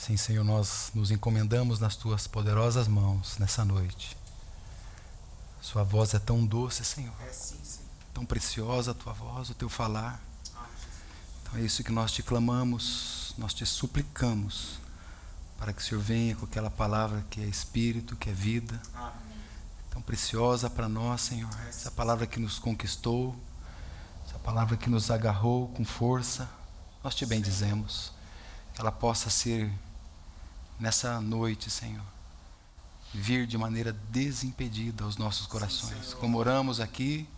Sim, Senhor, nós nos encomendamos nas Tuas poderosas mãos nessa noite. Sua voz é tão doce, Senhor. Sim, Senhor. Tão preciosa a Tua voz, o Teu falar. Então é isso que nós te clamamos, nós te suplicamos, para que o Senhor venha com aquela palavra que é Espírito, que é vida. Amém. Tão preciosa para nós, Senhor. Essa palavra que nos conquistou, essa palavra que nos agarrou com força. Nós te bendizemos. Que ela possa ser, nessa noite, Senhor, vir de maneira desimpedida aos nossos corações. Como oramos aqui,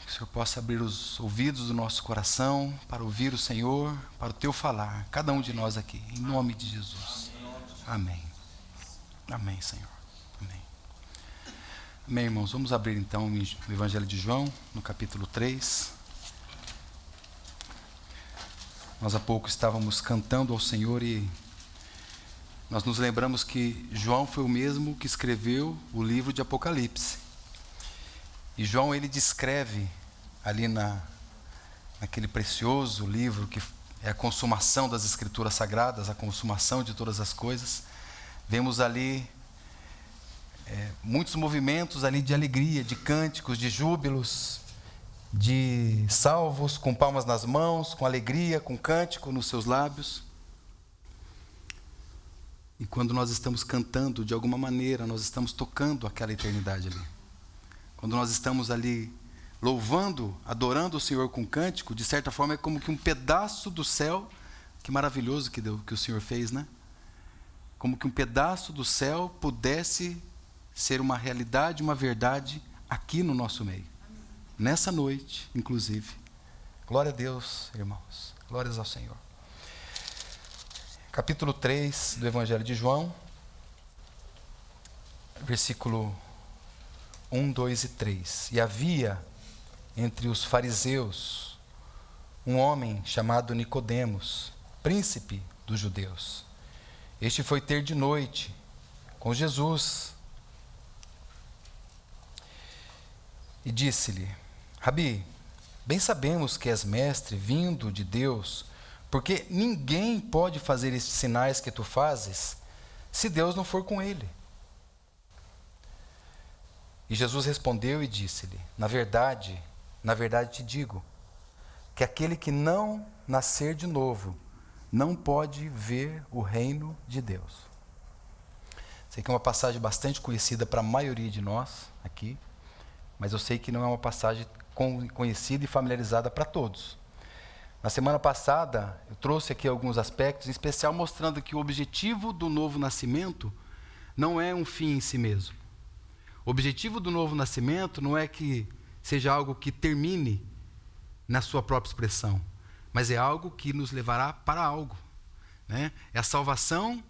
que o Senhor possa abrir os ouvidos do nosso coração para ouvir o Senhor, para o Teu falar, cada um de nós aqui, em nome de Jesus. Amém. Amém, Senhor. Amém. Amém, irmãos. Vamos abrir então o Evangelho de João, no capítulo 3. Nós há pouco estávamos cantando ao Senhor e nós nos lembramos que João foi o mesmo que escreveu o livro de Apocalipse. E João, ele descreve ali naquele precioso livro que é a consumação das Escrituras Sagradas, a consumação de todas as coisas. Vemos ali muitos movimentos ali de alegria, de cânticos, de júbilos, de salvos com palmas nas mãos, com alegria, com cântico nos seus lábios. E quando nós estamos cantando, de alguma maneira, nós estamos tocando aquela eternidade ali. Quando nós estamos ali louvando, adorando o Senhor com cântico, de certa forma é como que um pedaço do céu, que maravilhoso que o Senhor fez, né? Como que um pedaço do céu pudesse ser uma realidade, uma verdade aqui no nosso meio. Nessa noite, inclusive. Glória a Deus, irmãos. Glórias ao Senhor. Capítulo 3 do Evangelho de João, versículo 1, 2 e 3. E havia entre os fariseus um homem chamado Nicodemos, príncipe dos judeus. Este foi ter de noite com Jesus e disse-lhe: Rabi, bem sabemos que és mestre vindo de Deus, porque ninguém pode fazer estes sinais que tu fazes, se Deus não for com ele. E Jesus respondeu e disse-lhe: na verdade te digo, que aquele que não nascer de novo, não pode ver o reino de Deus. Sei que é uma passagem bastante conhecida para a maioria de nós aqui, mas eu sei que não é uma passagem conhecida e familiarizada para todos. Na semana passada, eu trouxe aqui alguns aspectos, em especial mostrando que o objetivo do novo nascimento não é um fim em si mesmo. O objetivo do novo nascimento não é que seja algo que termine na sua própria expressão, mas é algo que nos levará para algo, né? É a salvação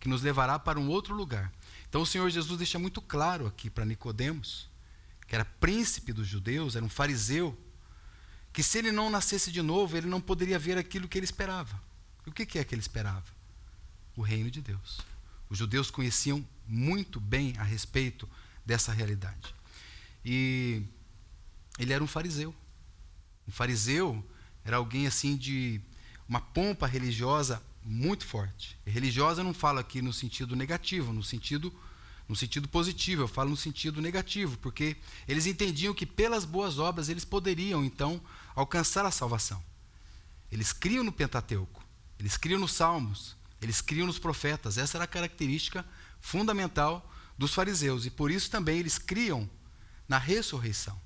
que nos levará para um outro lugar. Então o Senhor Jesus deixa muito claro aqui para Nicodemos, que era príncipe dos judeus, era um fariseu, que se ele não nascesse de novo, ele não poderia ver aquilo que ele esperava. E o que é que ele esperava? O reino de Deus. Os judeus conheciam muito bem a respeito dessa realidade. E ele era um fariseu. Um fariseu era alguém assim de uma pompa religiosa muito forte. E religiosa eu não falo aqui no sentido negativo, no sentido positivo, eu falo no sentido negativo, porque eles entendiam que pelas boas obras eles poderiam então alcançar a salvação. Eles criam no Pentateuco, eles criam nos Salmos, eles criam nos profetas. Essa era a característica fundamental dos fariseus, e por isso também eles criam na ressurreição.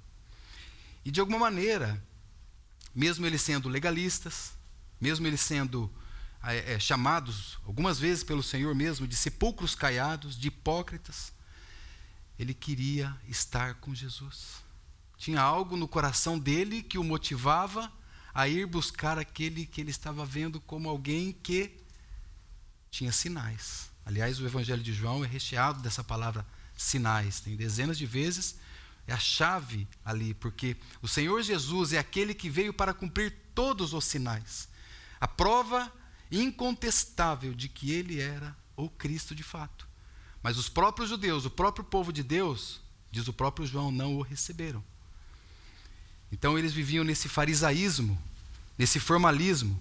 E de alguma maneira, mesmo eles sendo legalistas, mesmo eles sendo chamados algumas vezes pelo Senhor mesmo de sepulcros caiados, de hipócritas, ele queria estar com Jesus. Tinha algo no coração dele que o motivava a ir buscar aquele que ele estava vendo como alguém que tinha sinais. Aliás, o Evangelho de João é recheado dessa palavra sinais. Tem dezenas de vezes, é a chave ali, porque o Senhor Jesus é aquele que veio para cumprir todos os sinais. A prova incontestável de que ele era o Cristo de fato. Mas os próprios judeus, o próprio povo de Deus, diz o próprio João, não o receberam. Então eles viviam nesse farisaísmo, nesse formalismo.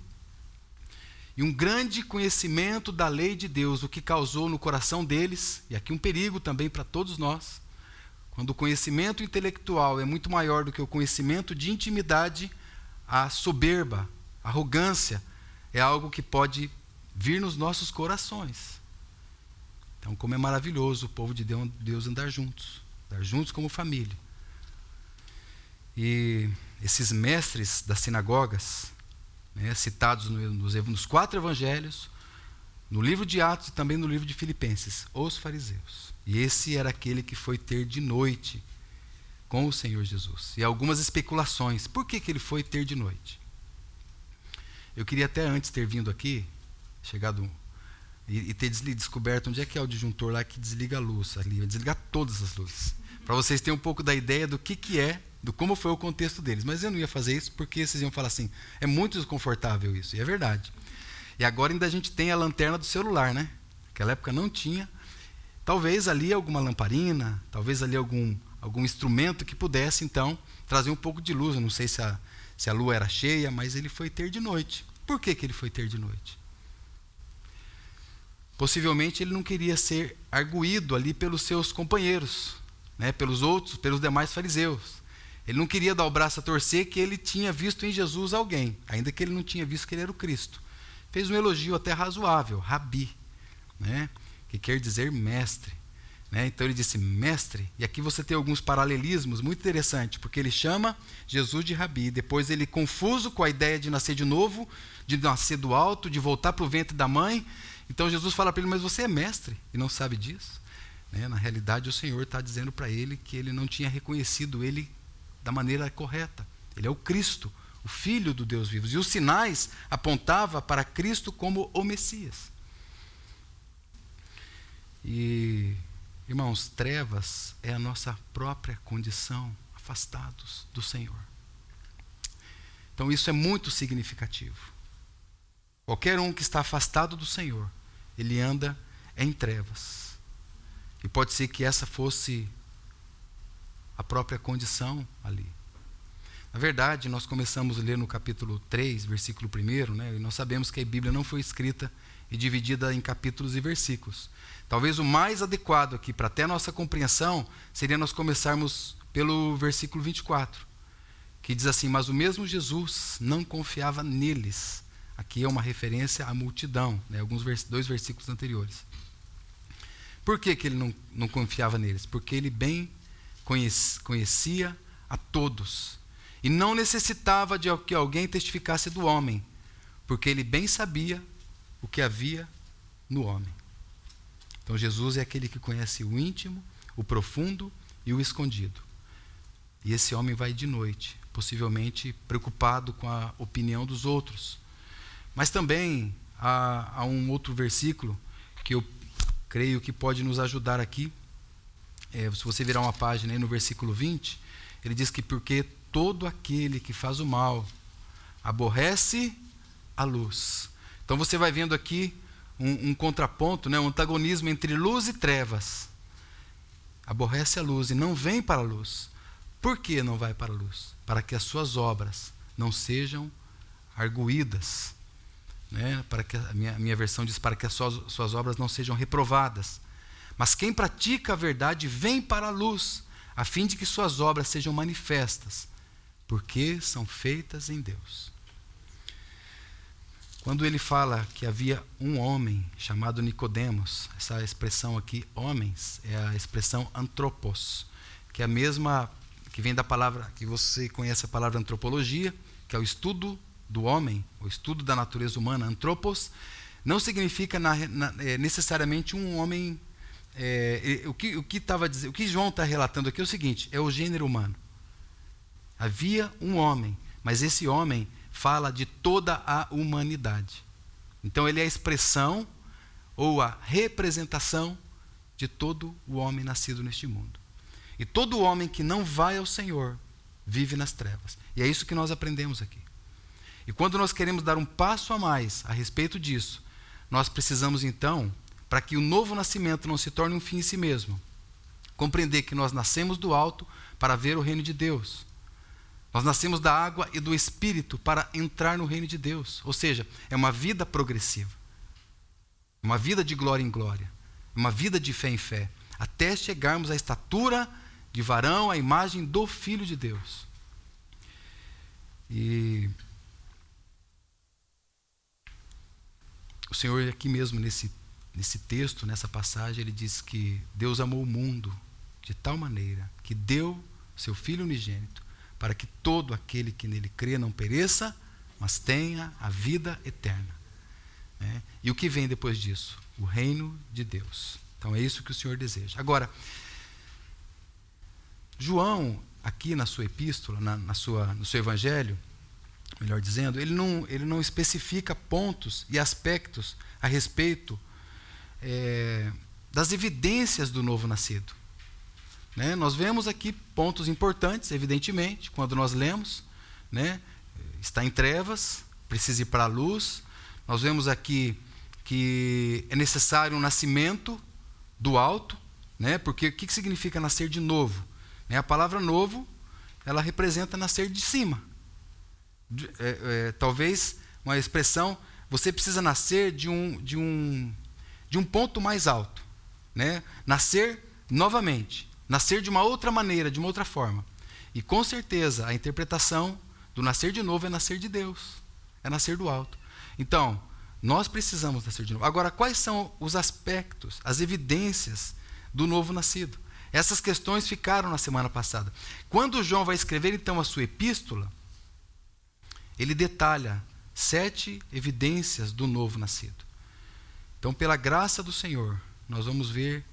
e um grande conhecimento da lei de Deus, o que causou no coração deles, e aqui um perigo também para todos nós, quando o conhecimento intelectual é muito maior do que o conhecimento de intimidade, a soberba, a arrogância, é algo que pode vir nos nossos corações. Então, como é maravilhoso o povo de Deus andar juntos como família. E esses mestres das sinagogas, né, citados nos 4 evangelhos, no livro de Atos e também no livro de Filipenses, os fariseus. E esse era aquele que foi ter de noite com o Senhor Jesus. E algumas especulações. Por que ele foi ter de noite? Eu queria até antes ter vindo aqui, chegado e ter descoberto onde é que é o disjuntor lá que desliga a luz. Ali, vai desligar todas as luzes. Para vocês terem um pouco da ideia do que é, do como foi o contexto deles. Mas eu não ia fazer isso porque vocês iam falar assim, é muito desconfortável isso. E é verdade. E agora ainda a gente tem a lanterna do celular, né? Naquela época não tinha. Talvez ali alguma lamparina, talvez ali algum instrumento que pudesse, então, trazer um pouco de luz. Eu não sei se a lua era cheia, mas ele foi ter de noite. Por que ele foi ter de noite? Possivelmente ele não queria ser arguído ali pelos seus companheiros, né? Pelos demais fariseus. Ele não queria dar o braço a torcer que ele tinha visto em Jesus alguém, ainda que ele não tinha visto que ele era o Cristo. Fez um elogio até razoável, rabi, né? Que quer dizer mestre. Né? Então ele disse mestre, e aqui você tem alguns paralelismos muito interessantes, porque ele chama Jesus de rabi, depois ele confuso com a ideia de nascer de novo, de nascer do alto, de voltar para o ventre da mãe. Então Jesus fala para ele, mas você é mestre e não sabe disso? Né? Na realidade o Senhor está dizendo para ele que ele não tinha reconhecido ele da maneira correta. Ele é o Cristo, o Filho do Deus vivo. E os sinais apontavam para Cristo como o Messias. E, irmãos, trevas é a nossa própria condição, afastados do Senhor. Então isso é muito significativo. Qualquer um que está afastado do Senhor, ele anda em trevas. E pode ser que essa fosse a própria condição ali. Na verdade, nós começamos a ler no capítulo 3, versículo 1, né? E nós sabemos que a Bíblia não foi escrita e dividida em capítulos e versículos. Talvez o mais adequado aqui, para até nossa compreensão, seria nós começarmos pelo versículo 24, que diz assim, mas o mesmo Jesus não confiava neles. Aqui é uma referência à multidão, né? Dois versículos anteriores. Por que ele não confiava neles? Porque ele bem conhecia a todos e não necessitava de que alguém testificasse do homem, porque ele bem sabia o que havia no homem. Então Jesus é aquele que conhece o íntimo, o profundo e o escondido. E esse homem vai de noite, possivelmente preocupado com a opinião dos outros. Mas também há um outro versículo que eu creio que pode nos ajudar aqui. Se você virar uma página aí no versículo 20, ele diz que porque todo aquele que faz o mal aborrece a luz. Então você vai vendo aqui um contraponto, né, um antagonismo entre luz e trevas. Aborrece a luz e não vem para a luz. Por que não vai para a luz? Para que as suas obras não sejam arguídas. Né? Para que a minha versão diz para que as suas obras não sejam reprovadas. Mas quem pratica a verdade vem para a luz, a fim de que suas obras sejam manifestas, porque são feitas em Deus. Quando ele fala que havia um homem chamado Nicodemos, essa expressão aqui, homens, é a expressão antropos, que é a mesma que vem da palavra, que você conhece a palavra antropologia, que é o estudo do homem, o estudo da natureza humana. Antropos não significa necessariamente um homem. O que João está relatando aqui é o seguinte: é o gênero humano. Havia um homem, mas esse homem fala de toda a humanidade. Então ele é a expressão ou a representação de todo o homem nascido neste mundo. E todo homem que não vai ao Senhor vive nas trevas. E é isso que nós aprendemos aqui. E quando nós queremos dar um passo a mais a respeito disso, nós precisamos então, para que o novo nascimento não se torne um fim em si mesmo, compreender que nós nascemos do alto para ver o reino de Deus. Nós nascemos da água e do Espírito para entrar no reino de Deus. Ou seja, é uma vida progressiva. Uma vida de glória em glória. Uma vida de fé em fé. Até chegarmos à estatura de varão, à imagem do Filho de Deus. E o Senhor aqui mesmo nesse texto, nessa passagem, ele diz que Deus amou o mundo de tal maneira que deu seu Filho unigênito para que todo aquele que nele crê não pereça, mas tenha a vida eterna. Né? E o que vem depois disso? O reino de Deus. Então é isso que o Senhor deseja. Agora, João, aqui na sua epístola, no seu evangelho, melhor dizendo, ele não especifica pontos e aspectos a respeito das evidências do novo nascido. Né? Nós vemos aqui pontos importantes, evidentemente, quando nós lemos, né? Está em trevas, precisa ir para a luz. Nós vemos aqui que é necessário um nascimento do alto, né? Porque o que significa nascer de novo? A palavra novo, ela representa nascer de cima. Talvez uma expressão, você precisa nascer de um ponto mais alto, né? Nascer novamente, nascer de uma outra maneira, de uma outra forma. E com certeza a interpretação do nascer de novo é nascer de Deus, é nascer do alto. Então, nós precisamos nascer de novo. Agora, quais são os aspectos, as evidências do novo nascido? Essas questões ficaram na semana passada. Quando João vai escrever então a sua epístola, ele detalha 7 evidências do novo nascido. Então, pela graça do Senhor, nós vamos ver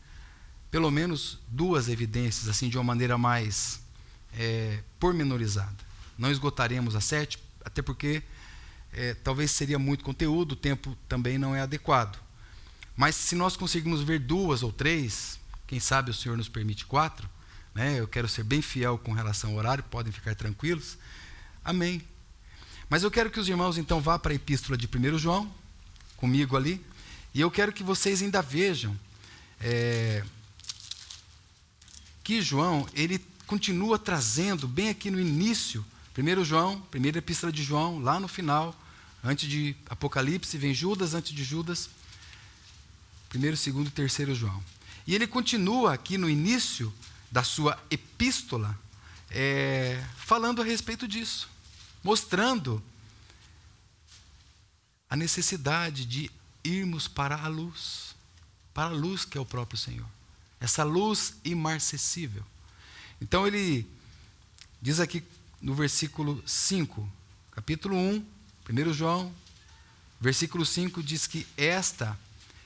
pelo menos 2 evidências, assim, de uma maneira mais pormenorizada. Não esgotaremos as 7, até porque talvez seria muito conteúdo, o tempo também não é adequado. Mas se nós conseguirmos ver 2 ou 3, quem sabe o Senhor nos permite 4, né? Eu quero ser bem fiel com relação ao horário, podem ficar tranquilos. Amém. Mas eu quero que os irmãos então vá para a epístola de 1 João, comigo ali, e eu quero que vocês ainda vejam que João, ele continua trazendo, bem aqui no início, 1 João, primeira epístola de João, lá no final, antes de Apocalipse, vem Judas, antes de Judas, 1º, 2º e 3º João. E ele continua aqui no início da sua epístola, falando a respeito disso, mostrando a necessidade de irmos para a luz que é o próprio Senhor. Essa luz imarcessível. Então ele diz aqui no versículo 5, capítulo 1, 1 João, versículo 5 diz que esta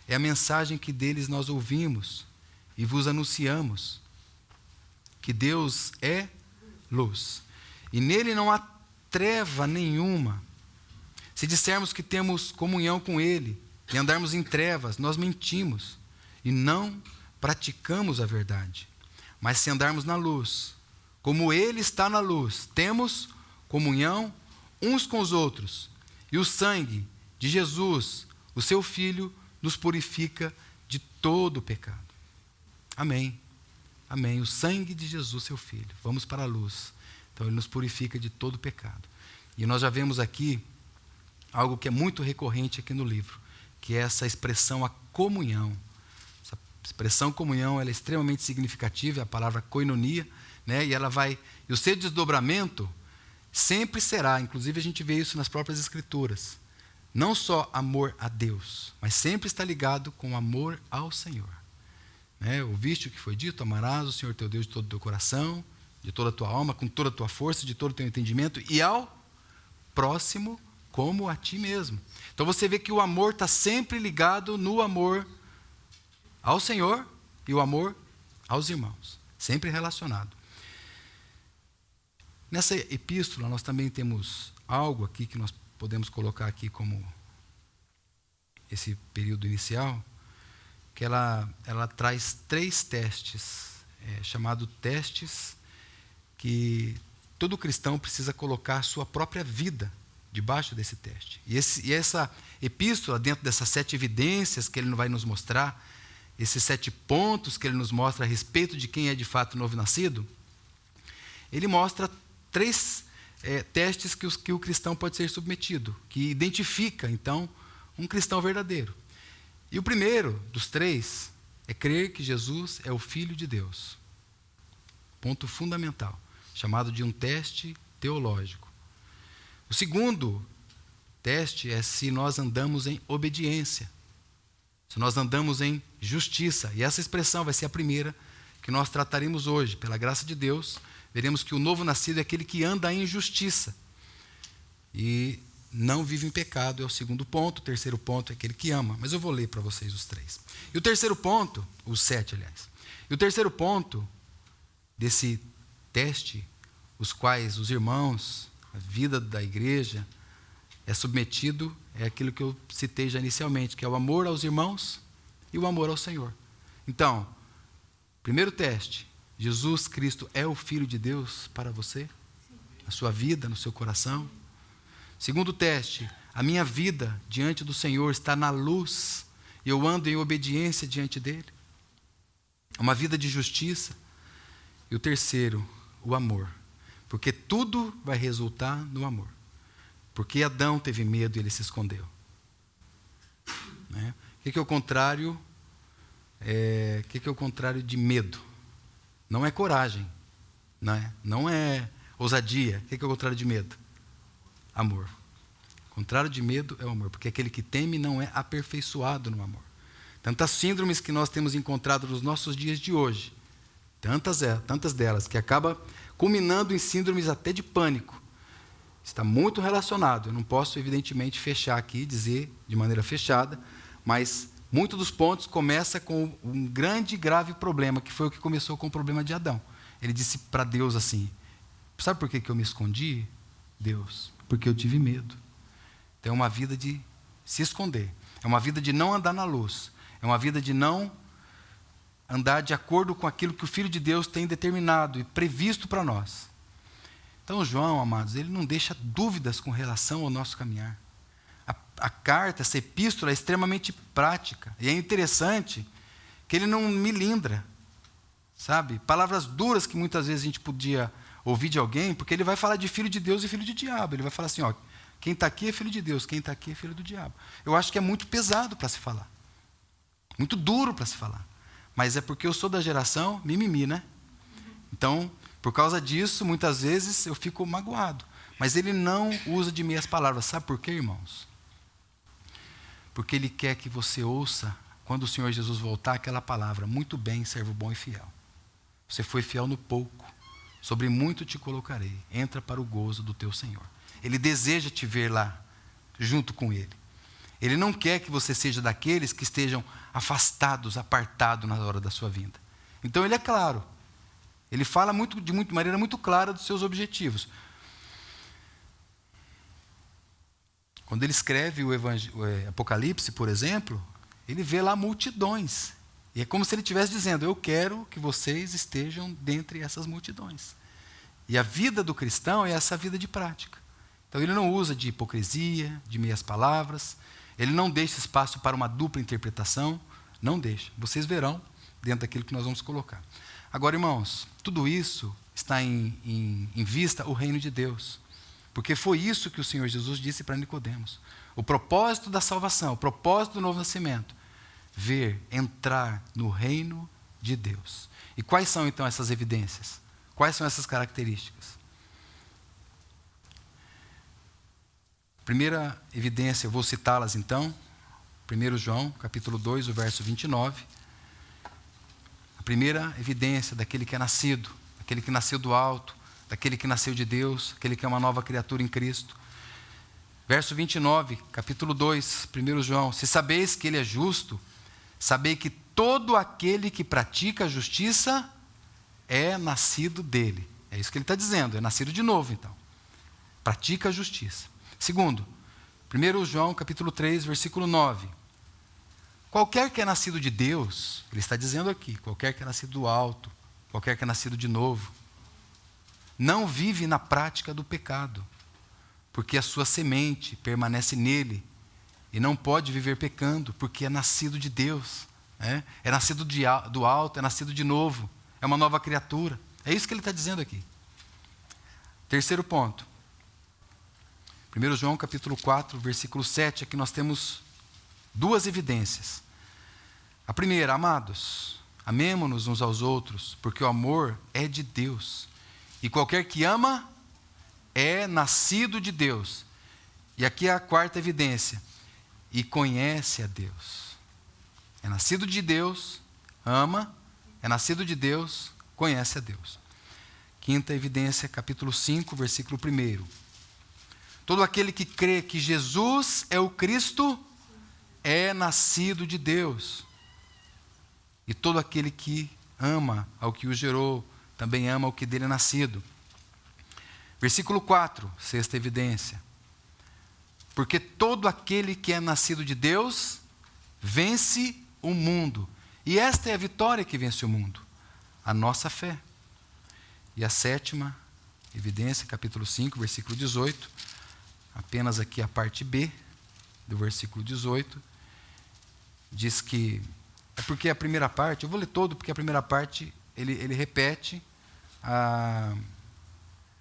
é a mensagem que deles nós ouvimos e vos anunciamos, que Deus é luz, e nele não há treva nenhuma. Se dissermos que temos comunhão com ele e andarmos em trevas, nós mentimos e não praticamos a verdade. Mas se andarmos na luz, como ele está na luz, temos comunhão uns com os outros, e o sangue de Jesus, o seu Filho, nos purifica de todo o pecado. Amém. Amém. O sangue de Jesus, seu Filho. Vamos para a luz. Então ele nos purifica de todo o pecado. E nós já vemos aqui algo que é muito recorrente aqui no livro, que é essa expressão, a comunhão. Essa expressão comunhão, ela é extremamente significativa, é a palavra koinonia, né? E o seu desdobramento sempre será, inclusive a gente vê isso nas próprias Escrituras, não só amor a Deus, mas sempre está ligado com amor ao Senhor. Né? Ouviste o que foi dito? Amarás o Senhor teu Deus de todo o teu coração, de toda a tua alma, com toda a tua força, de todo o teu entendimento, e ao próximo como a ti mesmo. Então você vê que o amor está sempre ligado no amor ao Senhor e o amor aos irmãos, sempre relacionado. Nessa epístola nós também temos algo aqui que nós podemos colocar aqui como esse período inicial, que ela traz 3 testes, chamados testes que todo cristão precisa colocar a sua própria vida debaixo desse teste. E essa epístola, dentro dessas 7 evidências que ele vai nos mostrar, esses 7 pontos que ele nos mostra a respeito de quem é de fato novo nascido, ele mostra 3 testes que o cristão pode ser submetido, que identifica, então, um cristão verdadeiro. E o primeiro dos 3 é crer que Jesus é o Filho de Deus. Ponto fundamental, chamado de um teste teológico. O segundo teste é se nós andamos em obediência, se nós andamos em justiça. E essa expressão vai ser a primeira que nós trataremos hoje. Pela graça de Deus, veremos que o novo nascido é aquele que anda em justiça e não vive em pecado, é o segundo ponto. O terceiro ponto é aquele que ama. Mas eu vou ler para vocês os 3. E o terceiro ponto, os 7, aliás. E o terceiro ponto desse teste, os quais os irmãos, a vida da igreja é submetido, é aquilo que eu citei já inicialmente, que é o amor aos irmãos e o amor ao Senhor. Então, primeiro teste, Jesus Cristo é o Filho de Deus para você? Na sua vida, no seu coração? Segundo teste, a minha vida diante do Senhor está na luz e eu ando em obediência diante dele? Uma vida de justiça. E o terceiro, o amor. Porque tudo vai resultar no amor. Porque Adão teve medo e ele se escondeu. Né? O que é o contrário? O que é o contrário de medo? Não é coragem. Não é ousadia. O que é o contrário de medo? Amor. O contrário de medo é o amor. Porque aquele que teme não é aperfeiçoado no amor. Tantas síndromes que nós temos encontrado nos nossos dias de hoje, tantas delas, que acaba culminando em síndromes até de pânico, está muito relacionado. Eu não posso, evidentemente, fechar aqui, dizer de maneira fechada, mas muitos dos pontos começam com um grande e grave problema, que foi o que começou com o problema de Adão. Ele disse para Deus assim: sabe por que eu me escondi, Deus? Porque eu tive medo. Então é uma vida de se esconder, é uma vida de não andar na luz, é uma vida de não andar de acordo com aquilo que o Filho de Deus tem determinado e previsto para nós. Então, João, amados, ele não deixa dúvidas com relação ao nosso caminhar. A carta, essa epístola é extremamente prática. E é interessante que ele não milindra, sabe? Palavras duras que muitas vezes a gente podia ouvir de alguém, porque ele vai falar de filho de Deus e filho de diabo. Ele vai falar assim, ó, quem está aqui é filho de Deus, quem está aqui é filho do diabo. Eu acho que é muito pesado para se falar. Muito duro para se falar. Mas é porque eu sou da geração mimimi, né? Então, por causa disso, muitas vezes eu fico magoado. Mas ele não usa de meias palavras. Sabe por quê, irmãos? Porque ele quer que você ouça, quando o Senhor Jesus voltar, aquela palavra: muito bem, servo bom e fiel. Você foi fiel no pouco, sobre muito te colocarei. Entra para o gozo do teu Senhor. Ele deseja te ver lá, junto com ele. Ele não quer que você seja daqueles que estejam afastados, apartados na hora da sua vinda. Então ele é claro. Ele fala de maneira muito clara dos seus objetivos. Quando ele escreve o Apocalipse, por exemplo, ele vê lá multidões. E é como se ele estivesse dizendo: eu quero que vocês estejam dentre essas multidões. E a vida do cristão é essa vida de prática. Então ele não usa de hipocrisia, de meias palavras. Ele não deixa espaço para uma dupla interpretação. Não deixa. Vocês verão dentro daquilo que nós vamos colocar. Agora, irmãos, tudo isso está em vista o reino de Deus. Porque foi isso que o Senhor Jesus disse para Nicodemos. O propósito da salvação, o propósito do novo nascimento. Entrar no reino de Deus. E quais são então essas evidências? Quais são essas características? Primeira evidência, eu vou citá-las então. 1 João, capítulo 2, o verso 29. A primeira evidência daquele que é nascido, daquele que nasceu do alto, daquele que nasceu de Deus, aquele que é uma nova criatura em Cristo. Verso 29, capítulo 2, 1 João. Se sabeis que ele é justo, sabei que todo aquele que pratica a justiça é nascido dele. É isso que ele está dizendo, é nascido de novo então. Pratica a justiça. Segundo, 1 João capítulo 3, versículo 9. Qualquer que é nascido de Deus, ele está dizendo aqui, qualquer que é nascido do alto, qualquer que é nascido de novo, não vive na prática do pecado, porque a sua semente permanece nele, e não pode viver pecando, porque é nascido de Deus, é nascido do alto, é nascido de novo, é uma nova criatura. É isso que ele está dizendo aqui. Terceiro ponto, 1 João capítulo 4, versículo 7, aqui nós temos duas evidências. A primeira, amados, amemo-nos uns aos outros, porque o amor é de Deus. E qualquer que ama é nascido de Deus. E aqui é a quarta evidência. E conhece a Deus. É nascido de Deus, ama, é nascido de Deus, conhece a Deus. Quinta evidência, capítulo 5, versículo 1. Todo aquele que crê que Jesus é o Cristo é nascido de Deus. E todo aquele que ama ao que o gerou, também ama o que dele é nascido. Versículo 4, sexta evidência. Porque todo aquele que é nascido de Deus vence o mundo. E esta é a vitória que vence o mundo, a nossa fé. E a sétima evidência, capítulo 5, versículo 18, apenas aqui a parte B do versículo 18, diz que, é porque a primeira parte, eu vou ler todo, porque a primeira parte ele repete a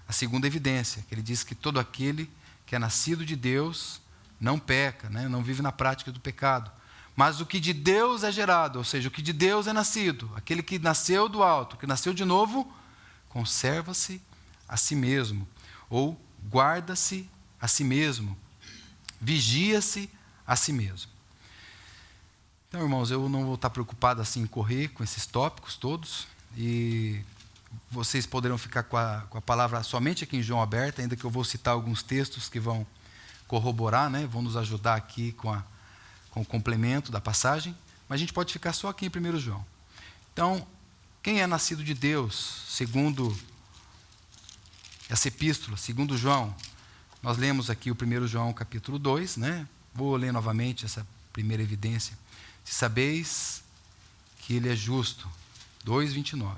segunda evidência, que ele diz que todo aquele que é nascido de Deus não peca, né? Não vive na prática do pecado. Mas o que de Deus é gerado, ou seja, o que de Deus é nascido, aquele que nasceu do alto, que nasceu de novo, conserva-se a si mesmo, ou guarda-se a si mesmo, vigia-se a si mesmo. Então, irmãos, eu não vou estar preocupado assim em correr com esses tópicos todos, e vocês poderão ficar com a palavra somente aqui em João aberta, ainda que eu vou citar alguns textos que vão corroborar, né, vão nos ajudar aqui com o complemento da passagem, mas a gente pode ficar só aqui em 1 João. Então, quem é nascido de Deus, segundo essa epístola, segundo João, nós lemos aqui o 1 João capítulo 2, né? Vou ler novamente essa primeira evidência. Se sabeis que ele é justo, 2:29.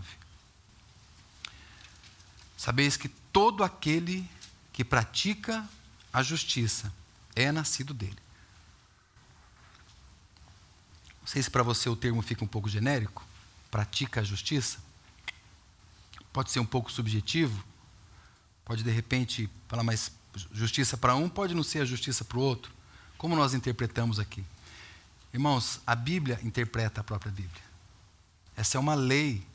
Sabeis que todo aquele que pratica a justiça é nascido dele. Não sei se para você o termo fica um pouco genérico, pratica a justiça. Pode ser um pouco subjetivo, pode de repente falar mais justiça para um, pode não ser a justiça para o outro. Como nós interpretamos aqui? Irmãos, a Bíblia interpreta a própria Bíblia. Essa é uma lei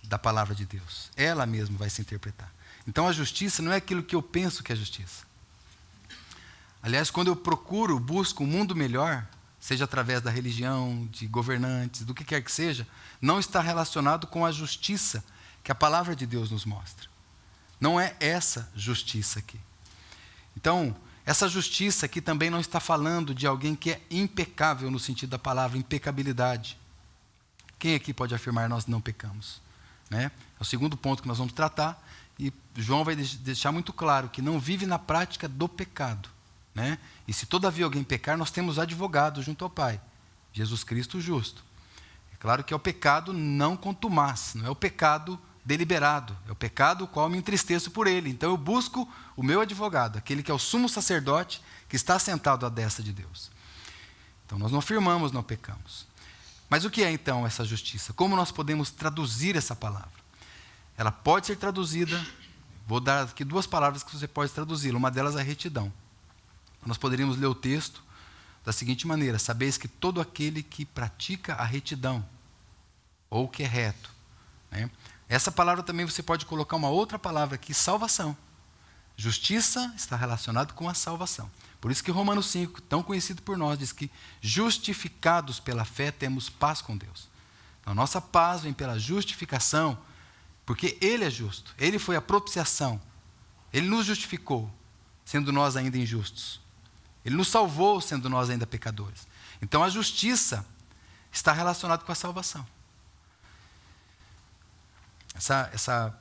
da palavra de Deus. Ela mesma vai se interpretar. Então a justiça não é aquilo que eu penso que é justiça. Aliás, quando eu busco um mundo melhor, seja através da religião, de governantes, do que quer que seja, não está relacionado com a justiça que a palavra de Deus nos mostra. Não é essa justiça aqui. Então, essa justiça aqui também não está falando de alguém que é impecável no sentido da palavra impecabilidade. Quem aqui pode afirmar nós não pecamos? Né? É o segundo ponto que nós vamos tratar, e João vai deixar muito claro que não vive na prática do pecado. Né? E se todavia alguém pecar, nós temos advogado junto ao Pai, Jesus Cristo justo. É claro que é o pecado não contumaz, não é o pecado deliberado, é o pecado o qual me entristeço por ele. Então eu busco o meu advogado, aquele que é o sumo sacerdote, que está sentado à destra de Deus. Então nós não afirmamos, não pecamos. Mas o que é então essa justiça? Como nós podemos traduzir essa palavra? Ela pode ser traduzida, vou dar aqui duas palavras que você pode traduzir, uma delas é retidão. Nós poderíamos ler o texto da seguinte maneira: sabeis que todo aquele que pratica a retidão, ou que é reto. Né? Essa palavra também você pode colocar uma outra palavra aqui, salvação. Justiça está relacionado com a salvação. Por isso que Romanos 5, tão conhecido por nós, diz que justificados pela fé temos paz com Deus. Então, nossa paz vem pela justificação, porque Ele é justo. Ele foi a propiciação. Ele nos justificou, sendo nós ainda injustos. Ele nos salvou, sendo nós ainda pecadores. Então, a justiça está relacionada com a salvação. Essa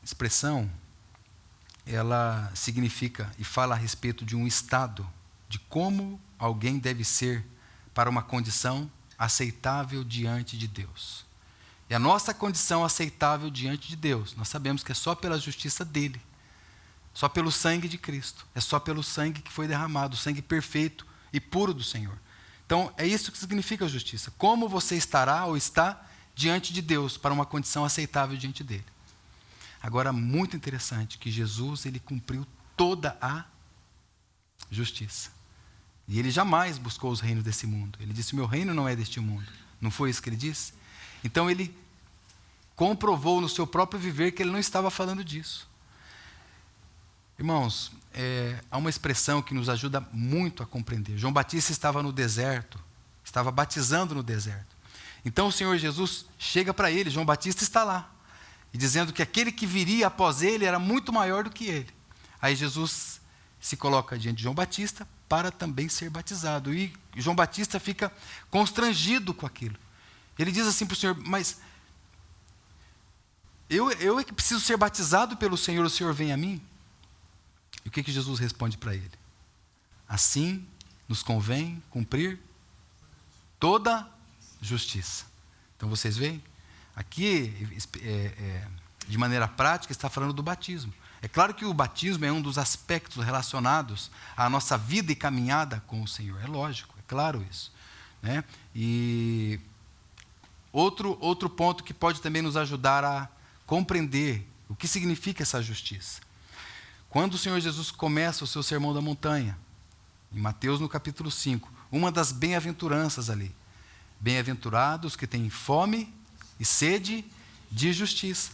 expressão, ela significa e fala a respeito de um estado, de como alguém deve ser para uma condição aceitável diante de Deus. E a nossa condição aceitável diante de Deus, nós sabemos que é só pela justiça dele, só pelo sangue de Cristo, é só pelo sangue que foi derramado, o sangue perfeito e puro do Senhor. Então, é isso que significa a justiça. Como você estará ou está diante de Deus para uma condição aceitável diante dele. Agora, muito interessante que Jesus, ele cumpriu toda a justiça. E ele jamais buscou os reinos desse mundo. Ele disse, meu reino não é deste mundo. Não foi isso que ele disse? Então ele comprovou no seu próprio viver que ele não estava falando disso. Irmãos, há uma expressão que nos ajuda muito a compreender. João Batista estava no deserto, estava batizando no deserto. Então o Senhor Jesus chega para ele, João Batista está lá, e dizendo que aquele que viria após ele era muito maior do que ele. Aí Jesus se coloca diante de João Batista para também ser batizado. E João Batista fica constrangido com aquilo. Ele diz assim para o Senhor, mas eu é que preciso ser batizado pelo Senhor, o Senhor vem a mim? E o que Jesus responde para ele? Assim nos convém cumprir toda justiça. Então vocês veem? Aqui, de maneira prática, está falando do batismo. É claro que o batismo é um dos aspectos relacionados à nossa vida e caminhada com o Senhor. É lógico, é claro isso, né? E outro ponto que pode também nos ajudar a compreender o que significa essa justiça. Quando o Senhor Jesus começa o seu sermão da montanha, em Mateus no capítulo 5, uma das bem-aventuranças ali. Bem-aventurados que têm fome e sede de justiça.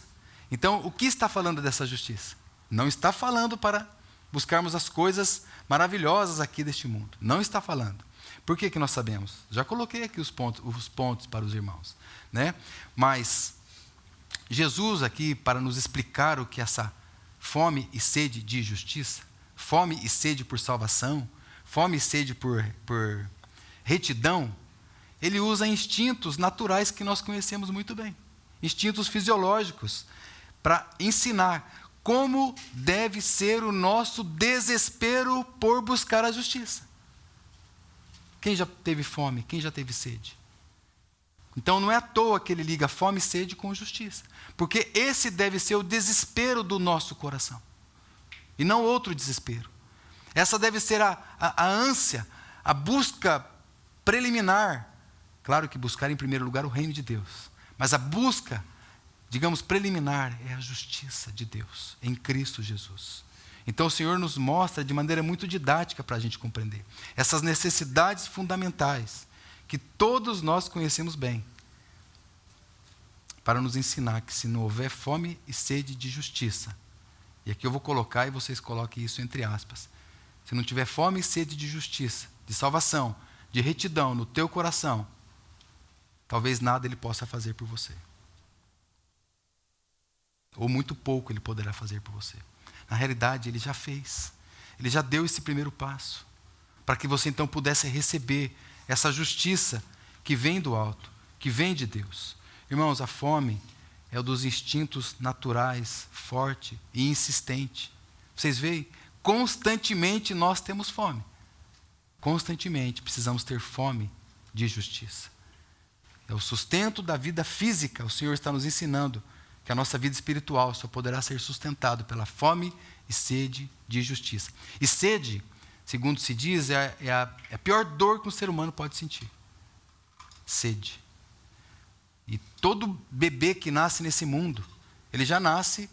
Então, o que está falando dessa justiça? Não está falando para buscarmos as coisas maravilhosas aqui deste mundo. Não está falando. Por que nós sabemos? Já coloquei aqui os pontos para os irmãos, né? Mas Jesus aqui, para nos explicar o que é essa fome e sede de justiça, fome e sede por salvação, fome e sede por retidão, ele usa instintos naturais que nós conhecemos muito bem, instintos fisiológicos, para ensinar como deve ser o nosso desespero por buscar a justiça. Quem já teve fome? Quem já teve sede? Então não é à toa que ele liga fome e sede com justiça, porque esse deve ser o desespero do nosso coração, e não outro desespero. Essa deve ser a ânsia, a busca preliminar. Claro que buscar em primeiro lugar o reino de Deus, mas a busca, digamos, preliminar é a justiça de Deus em Cristo Jesus. Então o Senhor nos mostra de maneira muito didática para a gente compreender essas necessidades fundamentais que todos nós conhecemos bem, para nos ensinar que se não houver fome e sede de justiça, e aqui eu vou colocar e vocês coloquem isso entre aspas, se não tiver fome e sede de justiça, de salvação, de retidão no teu coração, talvez nada ele possa fazer por você. Ou muito pouco ele poderá fazer por você. Na realidade, ele já fez. Ele já deu esse primeiro passo, para que você então pudesse receber essa justiça que vem do alto, que vem de Deus. Irmãos, a fome é um dos instintos naturais, forte e insistente. Vocês veem? Constantemente nós temos fome. Constantemente precisamos ter fome de justiça. É o sustento da vida física. O Senhor está nos ensinando que a nossa vida espiritual só poderá ser sustentado pela fome e sede de justiça. E sede, segundo se diz, é a pior dor que um ser humano pode sentir. Sede. E todo bebê que nasce nesse mundo, ele já nasce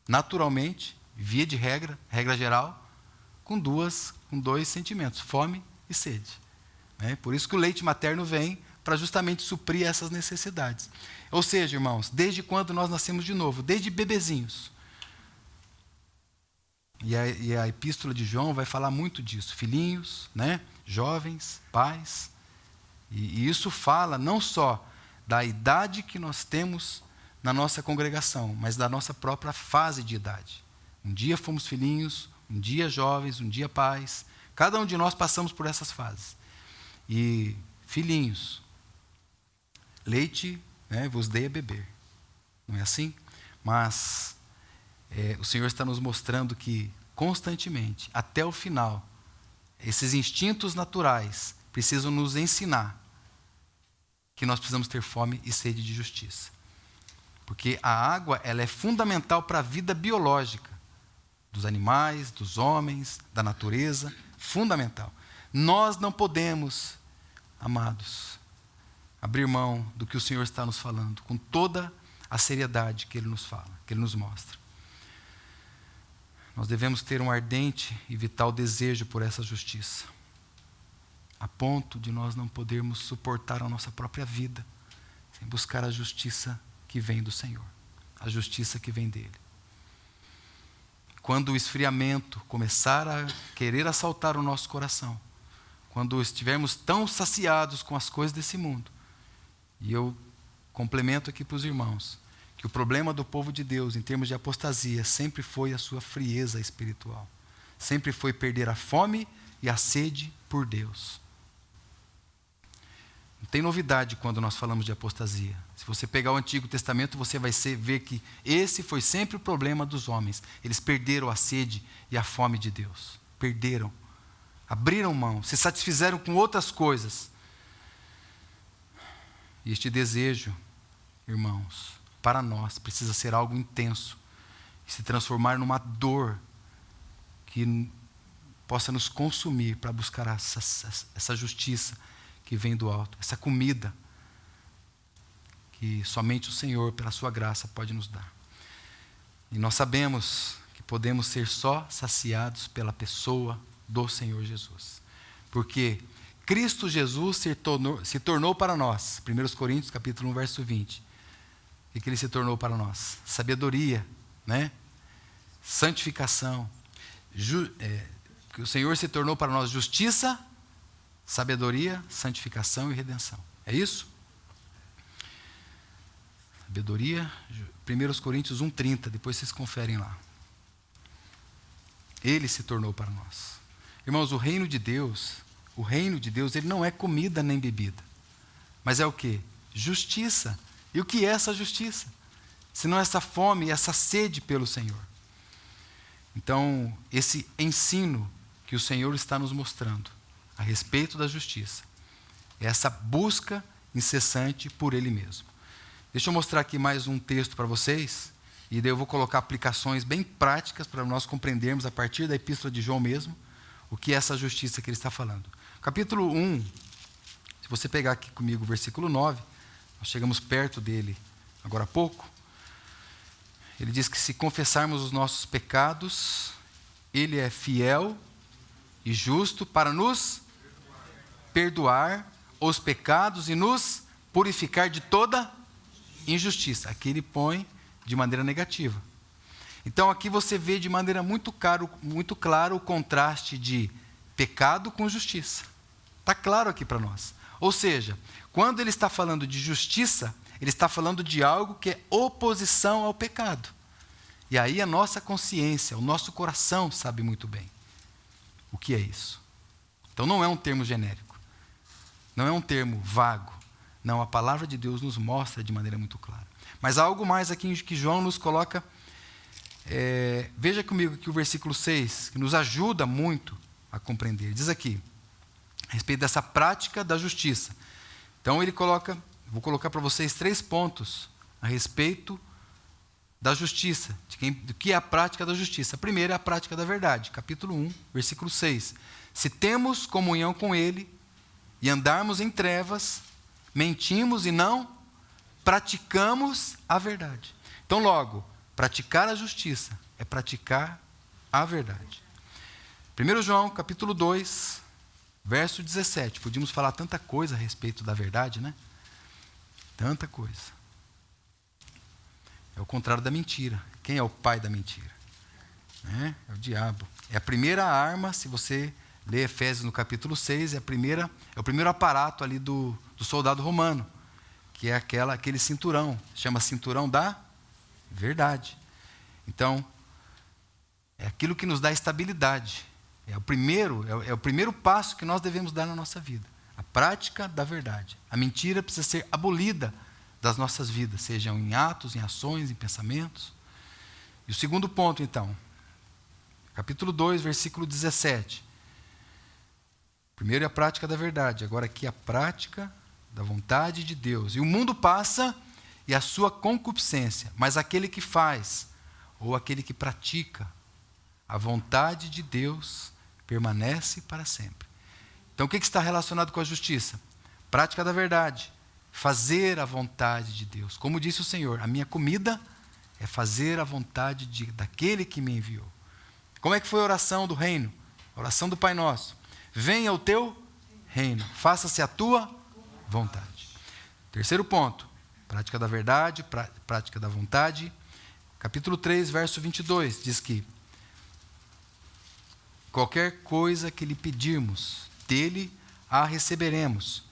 naturalmente, via de regra geral, com dois sentimentos, fome e sede. Por isso que o leite materno vem para justamente suprir essas necessidades. Ou seja, irmãos, desde quando nós nascemos de novo, desde bebezinhos. E a epístola de João vai falar muito disso. Filhinhos, jovens, pais. E isso fala não só da idade que nós temos na nossa congregação, mas da nossa própria fase de idade. Um dia fomos filhinhos, um dia jovens, um dia pais. Cada um de nós passamos por essas fases. E filhinhos, leite vos dei a beber. Não é assim? Mas o Senhor está nos mostrando que constantemente, até o final, esses instintos naturais precisam nos ensinar que nós precisamos ter fome e sede de justiça. Porque a água, ela é fundamental para a vida biológica dos animais, dos homens, da natureza, fundamental. Nós não podemos, amados, abrir mão do que o Senhor está nos falando, com toda a seriedade que Ele nos fala, que Ele nos mostra. nós devemos ter um ardente e vital desejo por essa justiça, a ponto de nós não podermos suportar a nossa própria vida sem buscar a justiça que vem do Senhor, a justiça que vem dele. Quando o esfriamento começar a querer assaltar o nosso coração, quando estivermos tão saciados com as coisas desse mundo, e eu complemento aqui para os irmãos, que o problema do povo de Deus, em termos de apostasia, sempre foi a sua frieza espiritual. Sempre foi perder a fome e a sede por Deus. Não tem novidade quando nós falamos de apostasia. Se você pegar o Antigo Testamento, você vai ver que esse foi sempre o problema dos homens. Eles perderam a sede e a fome de Deus. Perderam. Abriram mão, se satisfizeram com outras coisas. E este desejo, irmãos, para nós precisa ser algo intenso e se transformar numa dor que possa nos consumir para buscar essa justiça que vem do alto, essa comida que somente o Senhor, pela sua graça, pode nos dar. E nós sabemos que podemos ser só saciados pela pessoa do Senhor Jesus, porque Cristo Jesus se tornou para nós, 1 Coríntios capítulo 1, verso 20, o que ele se tornou para nós? Sabedoria, né? Santificação, que o Senhor se tornou para nós justiça, sabedoria, santificação e redenção. É isso? Sabedoria, 1 Coríntios 1,30, depois vocês conferem lá. Ele se tornou para nós. Irmãos, o reino de Deus, ele não é comida nem bebida. Mas é o quê? Justiça. E o que é essa justiça? Senão essa fome e essa sede pelo Senhor. Então, esse ensino que o Senhor está nos mostrando a respeito da justiça, é essa busca incessante por Ele mesmo. Deixa eu mostrar aqui mais um texto para vocês, e daí eu vou colocar aplicações bem práticas para nós compreendermos a partir da epístola de João mesmo, o que é essa justiça que ele está falando. Capítulo 1, se você pegar aqui comigo o versículo 9, nós chegamos perto dele agora há pouco. Ele diz que se confessarmos os nossos pecados, Ele é fiel e justo para nos perdoar os pecados e nos purificar de toda injustiça. Aqui ele põe de maneira negativa. Então aqui você vê de maneira muito claro o contraste de pecado com justiça. Está claro aqui para nós. Ou seja, quando ele está falando de justiça, ele está falando de algo que é oposição ao pecado. E aí a nossa consciência, o nosso coração sabe muito bem o que é isso. Então não é um termo genérico. Não é um termo vago. Não, a palavra de Deus nos mostra de maneira muito clara. Mas há algo mais aqui que João nos coloca. Veja comigo aqui o versículo 6, que nos ajuda muito a compreender. Diz aqui, a respeito dessa prática da justiça. Então ele vou colocar para vocês 3 pontos a respeito da justiça, do que é a prática da justiça. A primeira é a prática da verdade, capítulo 1, versículo 6. Se temos comunhão com Ele e andarmos em trevas, mentimos e não praticamos a verdade. Então logo, praticar a justiça é praticar a verdade. 1 João, capítulo 2, verso 17. Podíamos falar tanta coisa a respeito da verdade, né? Tanta coisa. É o contrário da mentira. Quem é o pai da mentira? É o diabo. É a primeira arma, se você ler Efésios no capítulo 6, é o primeiro aparato ali do soldado romano, que é aquele cinturão, chama cinturão da verdade. Então, é aquilo que nos dá estabilidade. É o primeiro passo que nós devemos dar na nossa vida. A prática da verdade. A mentira precisa ser abolida das nossas vidas, sejam em atos, em ações, em pensamentos. E o segundo ponto, então, capítulo 2, versículo 17. Primeiro é a prática da verdade, agora aqui a prática da vontade de Deus. E o mundo passa e a sua concupiscência, mas aquele que faz, ou aquele que pratica a vontade de Deus, permanece para sempre. Então o que está relacionado com a justiça? Prática da verdade. Fazer a vontade de Deus. Como disse o Senhor, a minha comida é fazer a vontade daquele que me enviou. Como é que foi a oração do reino? A oração do Pai Nosso. Venha o teu reino, faça-se a tua vontade. Terceiro ponto, prática da verdade, prática da vontade. Capítulo 3, verso 22, diz que qualquer coisa que lhe pedirmos, dele a receberemos,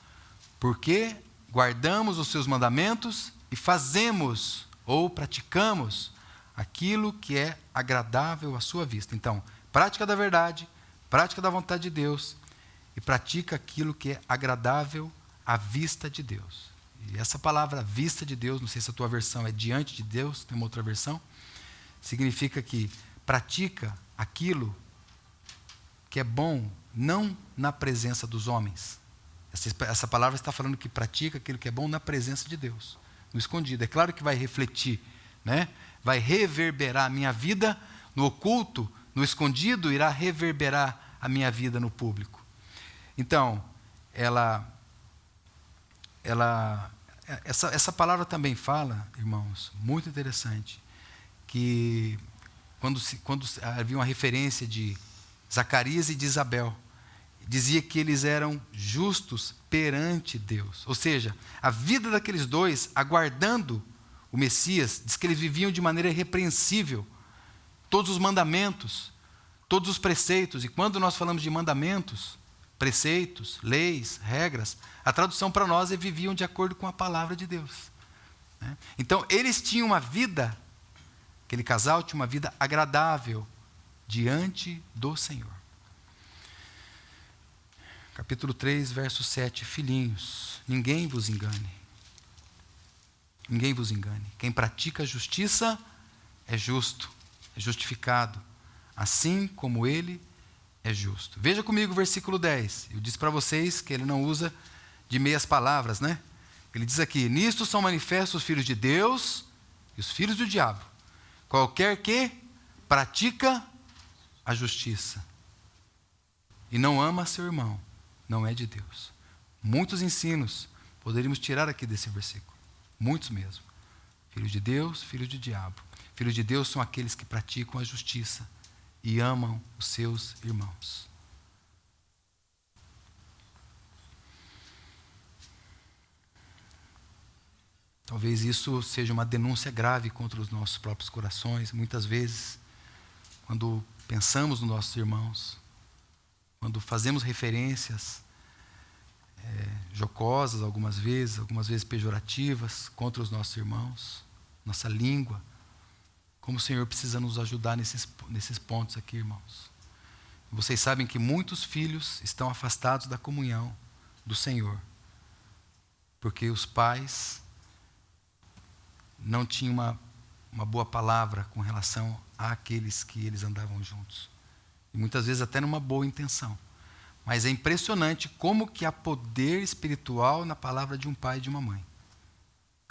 porque guardamos os seus mandamentos e fazemos ou praticamos aquilo que é agradável à sua vista. Então, prática da verdade, prática da vontade de Deus e pratica aquilo que é agradável à vista de Deus. E essa palavra vista de Deus, não sei se a tua versão é diante de Deus, tem uma outra versão, significa que pratica aquilo que é bom, não na presença dos homens. Essa palavra está falando que pratica aquilo que é bom na presença de Deus, no escondido. É claro que vai refletir, né? Vai reverberar a minha vida no oculto, no escondido, irá reverberar a minha vida no público. Então, essa palavra também fala, irmãos, muito interessante, que quando havia uma referência de Zacarias e de Isabel, dizia que eles eram justos perante Deus. Ou seja, a vida daqueles dois, aguardando o Messias, diz que eles viviam de maneira irrepreensível todos os mandamentos, todos os preceitos. E quando nós falamos de mandamentos, preceitos, leis, regras, a tradução para nós é viviam de acordo com a palavra de Deus. Então, eles tinham uma vida, aquele casal tinha uma vida agradável diante do Senhor. Capítulo 3, verso 7. Filhinhos, ninguém vos engane. Ninguém vos engane. Quem pratica a justiça é justo, é justificado, assim como ele é justo. Veja comigo o versículo 10. Eu disse para vocês que ele não usa de meias palavras, né? Ele diz aqui: nisto são manifestos os filhos de Deus e os filhos do diabo. Qualquer que pratica a justiça e não ama seu irmão, não é de Deus. Muitos ensinos poderíamos tirar aqui desse versículo. Muitos mesmo. Filhos de Deus, filhos de diabo. Filhos de Deus são aqueles que praticam a justiça e amam os seus irmãos. Talvez isso seja uma denúncia grave contra os nossos próprios corações. Muitas vezes, quando pensamos nos nossos irmãos, quando fazemos referências jocosas algumas vezes pejorativas contra os nossos irmãos, nossa língua, como o Senhor precisa nos ajudar nesses pontos aqui, irmãos. Vocês sabem que muitos filhos estão afastados da comunhão do Senhor, porque os pais não tinham uma boa palavra com relação àqueles que eles andavam juntos. E muitas vezes até numa boa intenção. Mas é impressionante como que há poder espiritual na palavra de um pai e de uma mãe.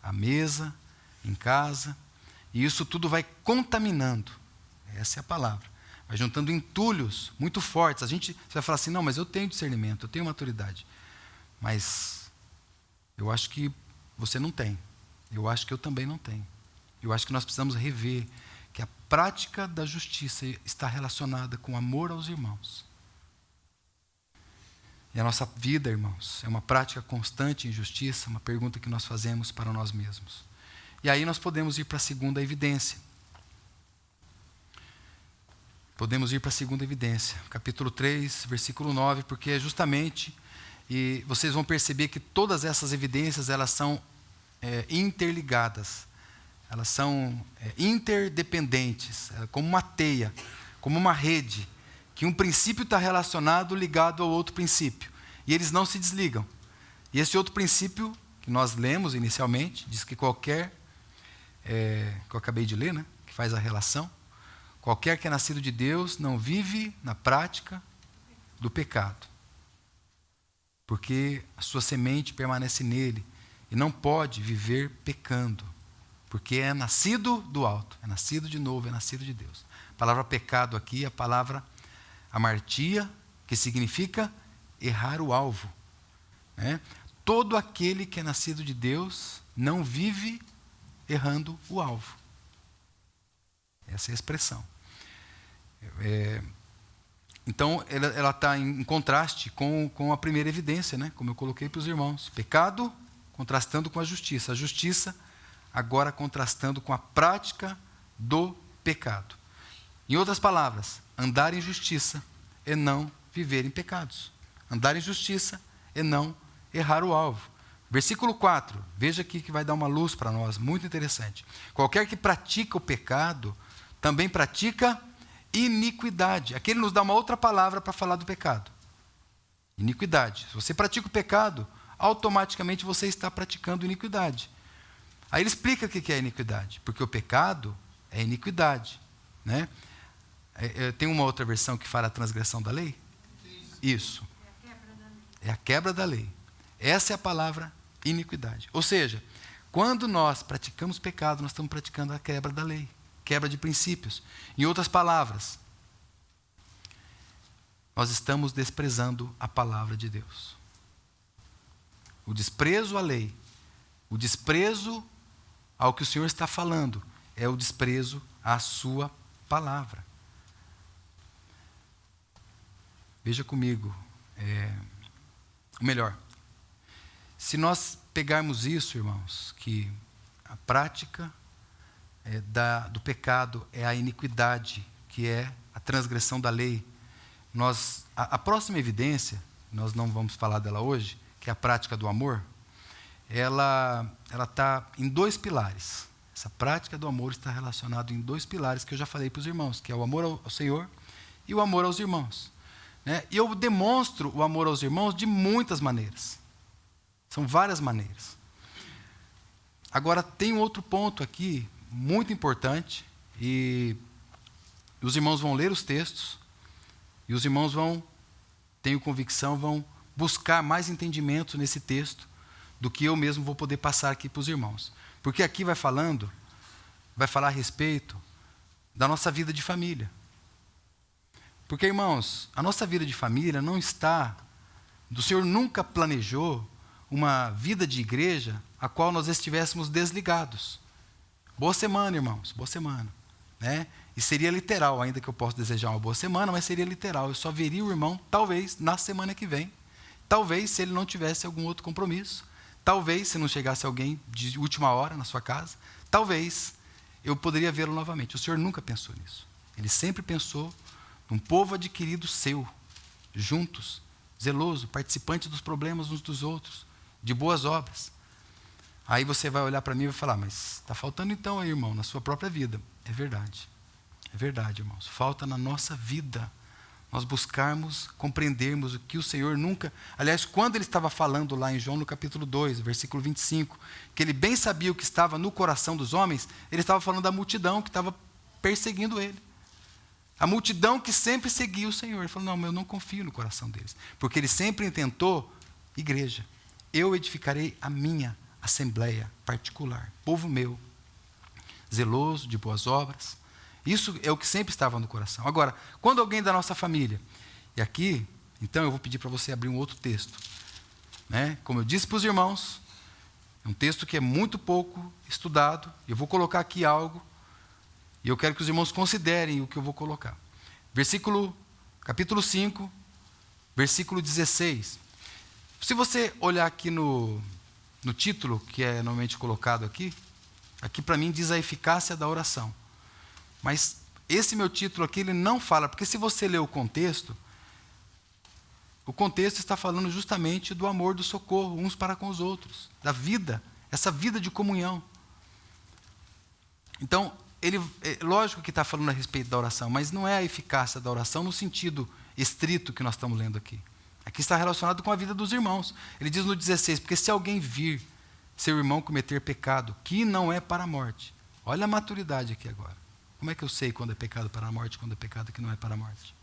À mesa, em casa, e isso tudo vai contaminando. Essa é a palavra. Vai juntando entulhos muito fortes. Você vai falar assim: não, mas eu tenho discernimento, eu tenho maturidade. Mas eu acho que você não tem. Eu acho que eu também não tenho. Eu acho que nós precisamos rever que a prática da justiça está relacionada com amor aos irmãos. E a nossa vida, irmãos, é uma prática constante em justiça, uma pergunta que nós fazemos para nós mesmos. E aí nós podemos ir para a segunda evidência. Podemos ir para a segunda evidência. Capítulo 3, versículo 9, porque é justamente, e vocês vão perceber que todas essas evidências, elas são interligadas. Elas são interdependentes, como uma teia, como uma rede, que um princípio está relacionado, ligado ao outro princípio. E eles não se desligam. E esse outro princípio, que nós lemos inicialmente, diz que qualquer, que eu acabei de ler, né, que faz a relação, qualquer que é nascido de Deus não vive na prática do pecado. Porque a sua semente permanece nele e não pode viver pecando. Porque é nascido do alto, é nascido de novo, é nascido de Deus. A palavra pecado aqui é a palavra amartia, que significa errar o alvo. Todo aquele que é nascido de Deus não vive errando o alvo. Essa é a expressão. Então, ela está em contraste com a primeira evidência, né? Como eu coloquei para os irmãos. Pecado contrastando com a justiça. A justiça agora contrastando com a prática do pecado. Em outras palavras, andar em justiça é não viver em pecados. Andar em justiça é não errar o alvo. Versículo 4, veja aqui que vai dar uma luz para nós, muito interessante. Qualquer que pratica o pecado, também pratica iniquidade. Aqui ele nos dá uma outra palavra para falar do pecado. Iniquidade. Se você pratica o pecado, automaticamente você está praticando iniquidade. Aí ele explica o que é iniquidade. Porque o pecado é iniquidade. Né? Tem uma outra versão que fala a transgressão da lei? Isso. É a quebra da lei. Essa é a palavra iniquidade. Ou seja, quando nós praticamos pecado, nós estamos praticando a quebra da lei. Quebra de princípios. Em outras palavras, nós estamos desprezando a palavra de Deus. O desprezo à lei, o desprezo ao que o Senhor está falando, é o desprezo à sua palavra. Veja comigo, ou melhor, se nós pegarmos isso, irmãos, que a prática do pecado é a iniquidade, que é a transgressão da lei. A próxima evidência, nós não vamos falar dela hoje, que é a prática do amor, ela está em 2 pilares. Essa prática do amor está relacionada em 2 pilares que eu já falei para os irmãos, que é o amor ao Senhor e o amor aos irmãos. Né? E eu demonstro o amor aos irmãos de muitas maneiras. São várias maneiras. Agora, tem um outro ponto aqui, muito importante, e os irmãos vão ler os textos, e os irmãos tenho convicção, vão buscar mais entendimento nesse texto, do que eu mesmo vou poder passar aqui para os irmãos. Porque aqui vai falar a respeito da nossa vida de família. Porque, irmãos, a nossa vida de família não está... O Senhor nunca planejou uma vida de igreja a qual nós estivéssemos desligados. Boa semana, irmãos, boa semana. Né? E seria literal, ainda que eu possa desejar uma boa semana, mas seria literal. Eu só veria o irmão, talvez, na semana que vem. Talvez, se ele não tivesse algum outro compromisso. Talvez, se não chegasse alguém de última hora na sua casa. Talvez, eu poderia vê-lo novamente. O Senhor nunca pensou nisso. Ele sempre pensou num povo adquirido seu, juntos, zeloso, participante dos problemas uns dos outros, de boas obras. Aí você vai olhar para mim e vai falar, mas está faltando então aí, irmão, na sua própria vida. É verdade, irmãos. Falta na nossa vida nós buscarmos, compreendermos o que o Senhor nunca... Aliás, quando ele estava falando lá em João, no capítulo 2, versículo 25, que ele bem sabia o que estava no coração dos homens, ele estava falando da multidão que estava perseguindo ele. A multidão que sempre seguia o Senhor. Ele falou, não, mas eu não confio no coração deles. Porque ele sempre intentou, igreja, eu edificarei a minha assembleia particular, povo meu, zeloso, de boas obras. Isso é o que sempre estava no coração. Agora, quando alguém da nossa família, e aqui, então eu vou pedir para você abrir um outro texto. Né? Como eu disse para os irmãos, é um texto que é muito pouco estudado, eu vou colocar aqui algo, e eu quero que os irmãos considerem o que eu vou colocar. Capítulo 5, versículo 16. Se você olhar aqui no título, que é normalmente colocado aqui para mim diz a eficácia da oração. Mas esse meu título aqui, ele não fala, porque se você ler o contexto está falando justamente do amor, do socorro, uns para com os outros, da vida, essa vida de comunhão. Então, lógico que está falando a respeito da oração, mas não é a eficácia da oração no sentido estrito que nós estamos lendo aqui. Aqui está relacionado com a vida dos irmãos. Ele diz no 16, porque se alguém vir seu irmão cometer pecado, que não é para a morte. Olha a maturidade aqui agora. Como é que eu sei quando é pecado para a morte, quando é pecado que não é para a morte?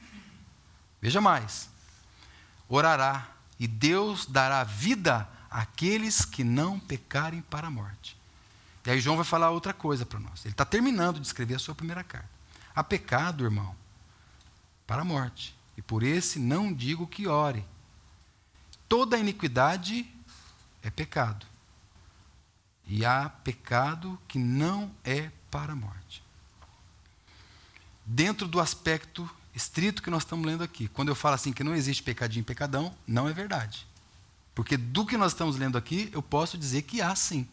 Veja mais. Orará, e Deus dará vida àqueles que não pecarem para a morte. E aí João vai falar outra coisa para nós. Ele está terminando de escrever a sua primeira carta. Há pecado, irmão, para a morte. E por esse não digo que ore. Toda iniquidade é pecado. E há pecado que não é para a morte. dentro do aspecto estrito que nós estamos lendo aqui. Quando eu falo assim que não existe pecadinho e pecadão, não é verdade. Porque do que nós estamos lendo aqui, eu posso dizer que há sim.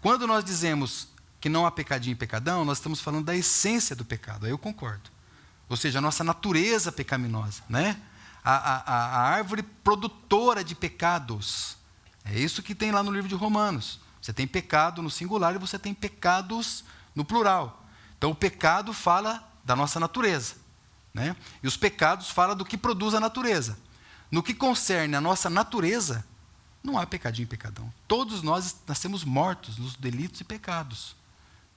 Quando nós dizemos que não há pecadinho e pecadão, nós estamos falando da essência do pecado, aí eu concordo. Ou seja, a nossa natureza pecaminosa, né? A árvore produtora de pecados. É isso que tem lá no livro de Romanos. Você tem pecado no singular e você tem pecados no plural. Então o pecado fala da nossa natureza, né? E os pecados falam do que produz a natureza. No que concerne a nossa natureza, não há pecadinho e pecadão. Todos nós nascemos mortos nos delitos e pecados.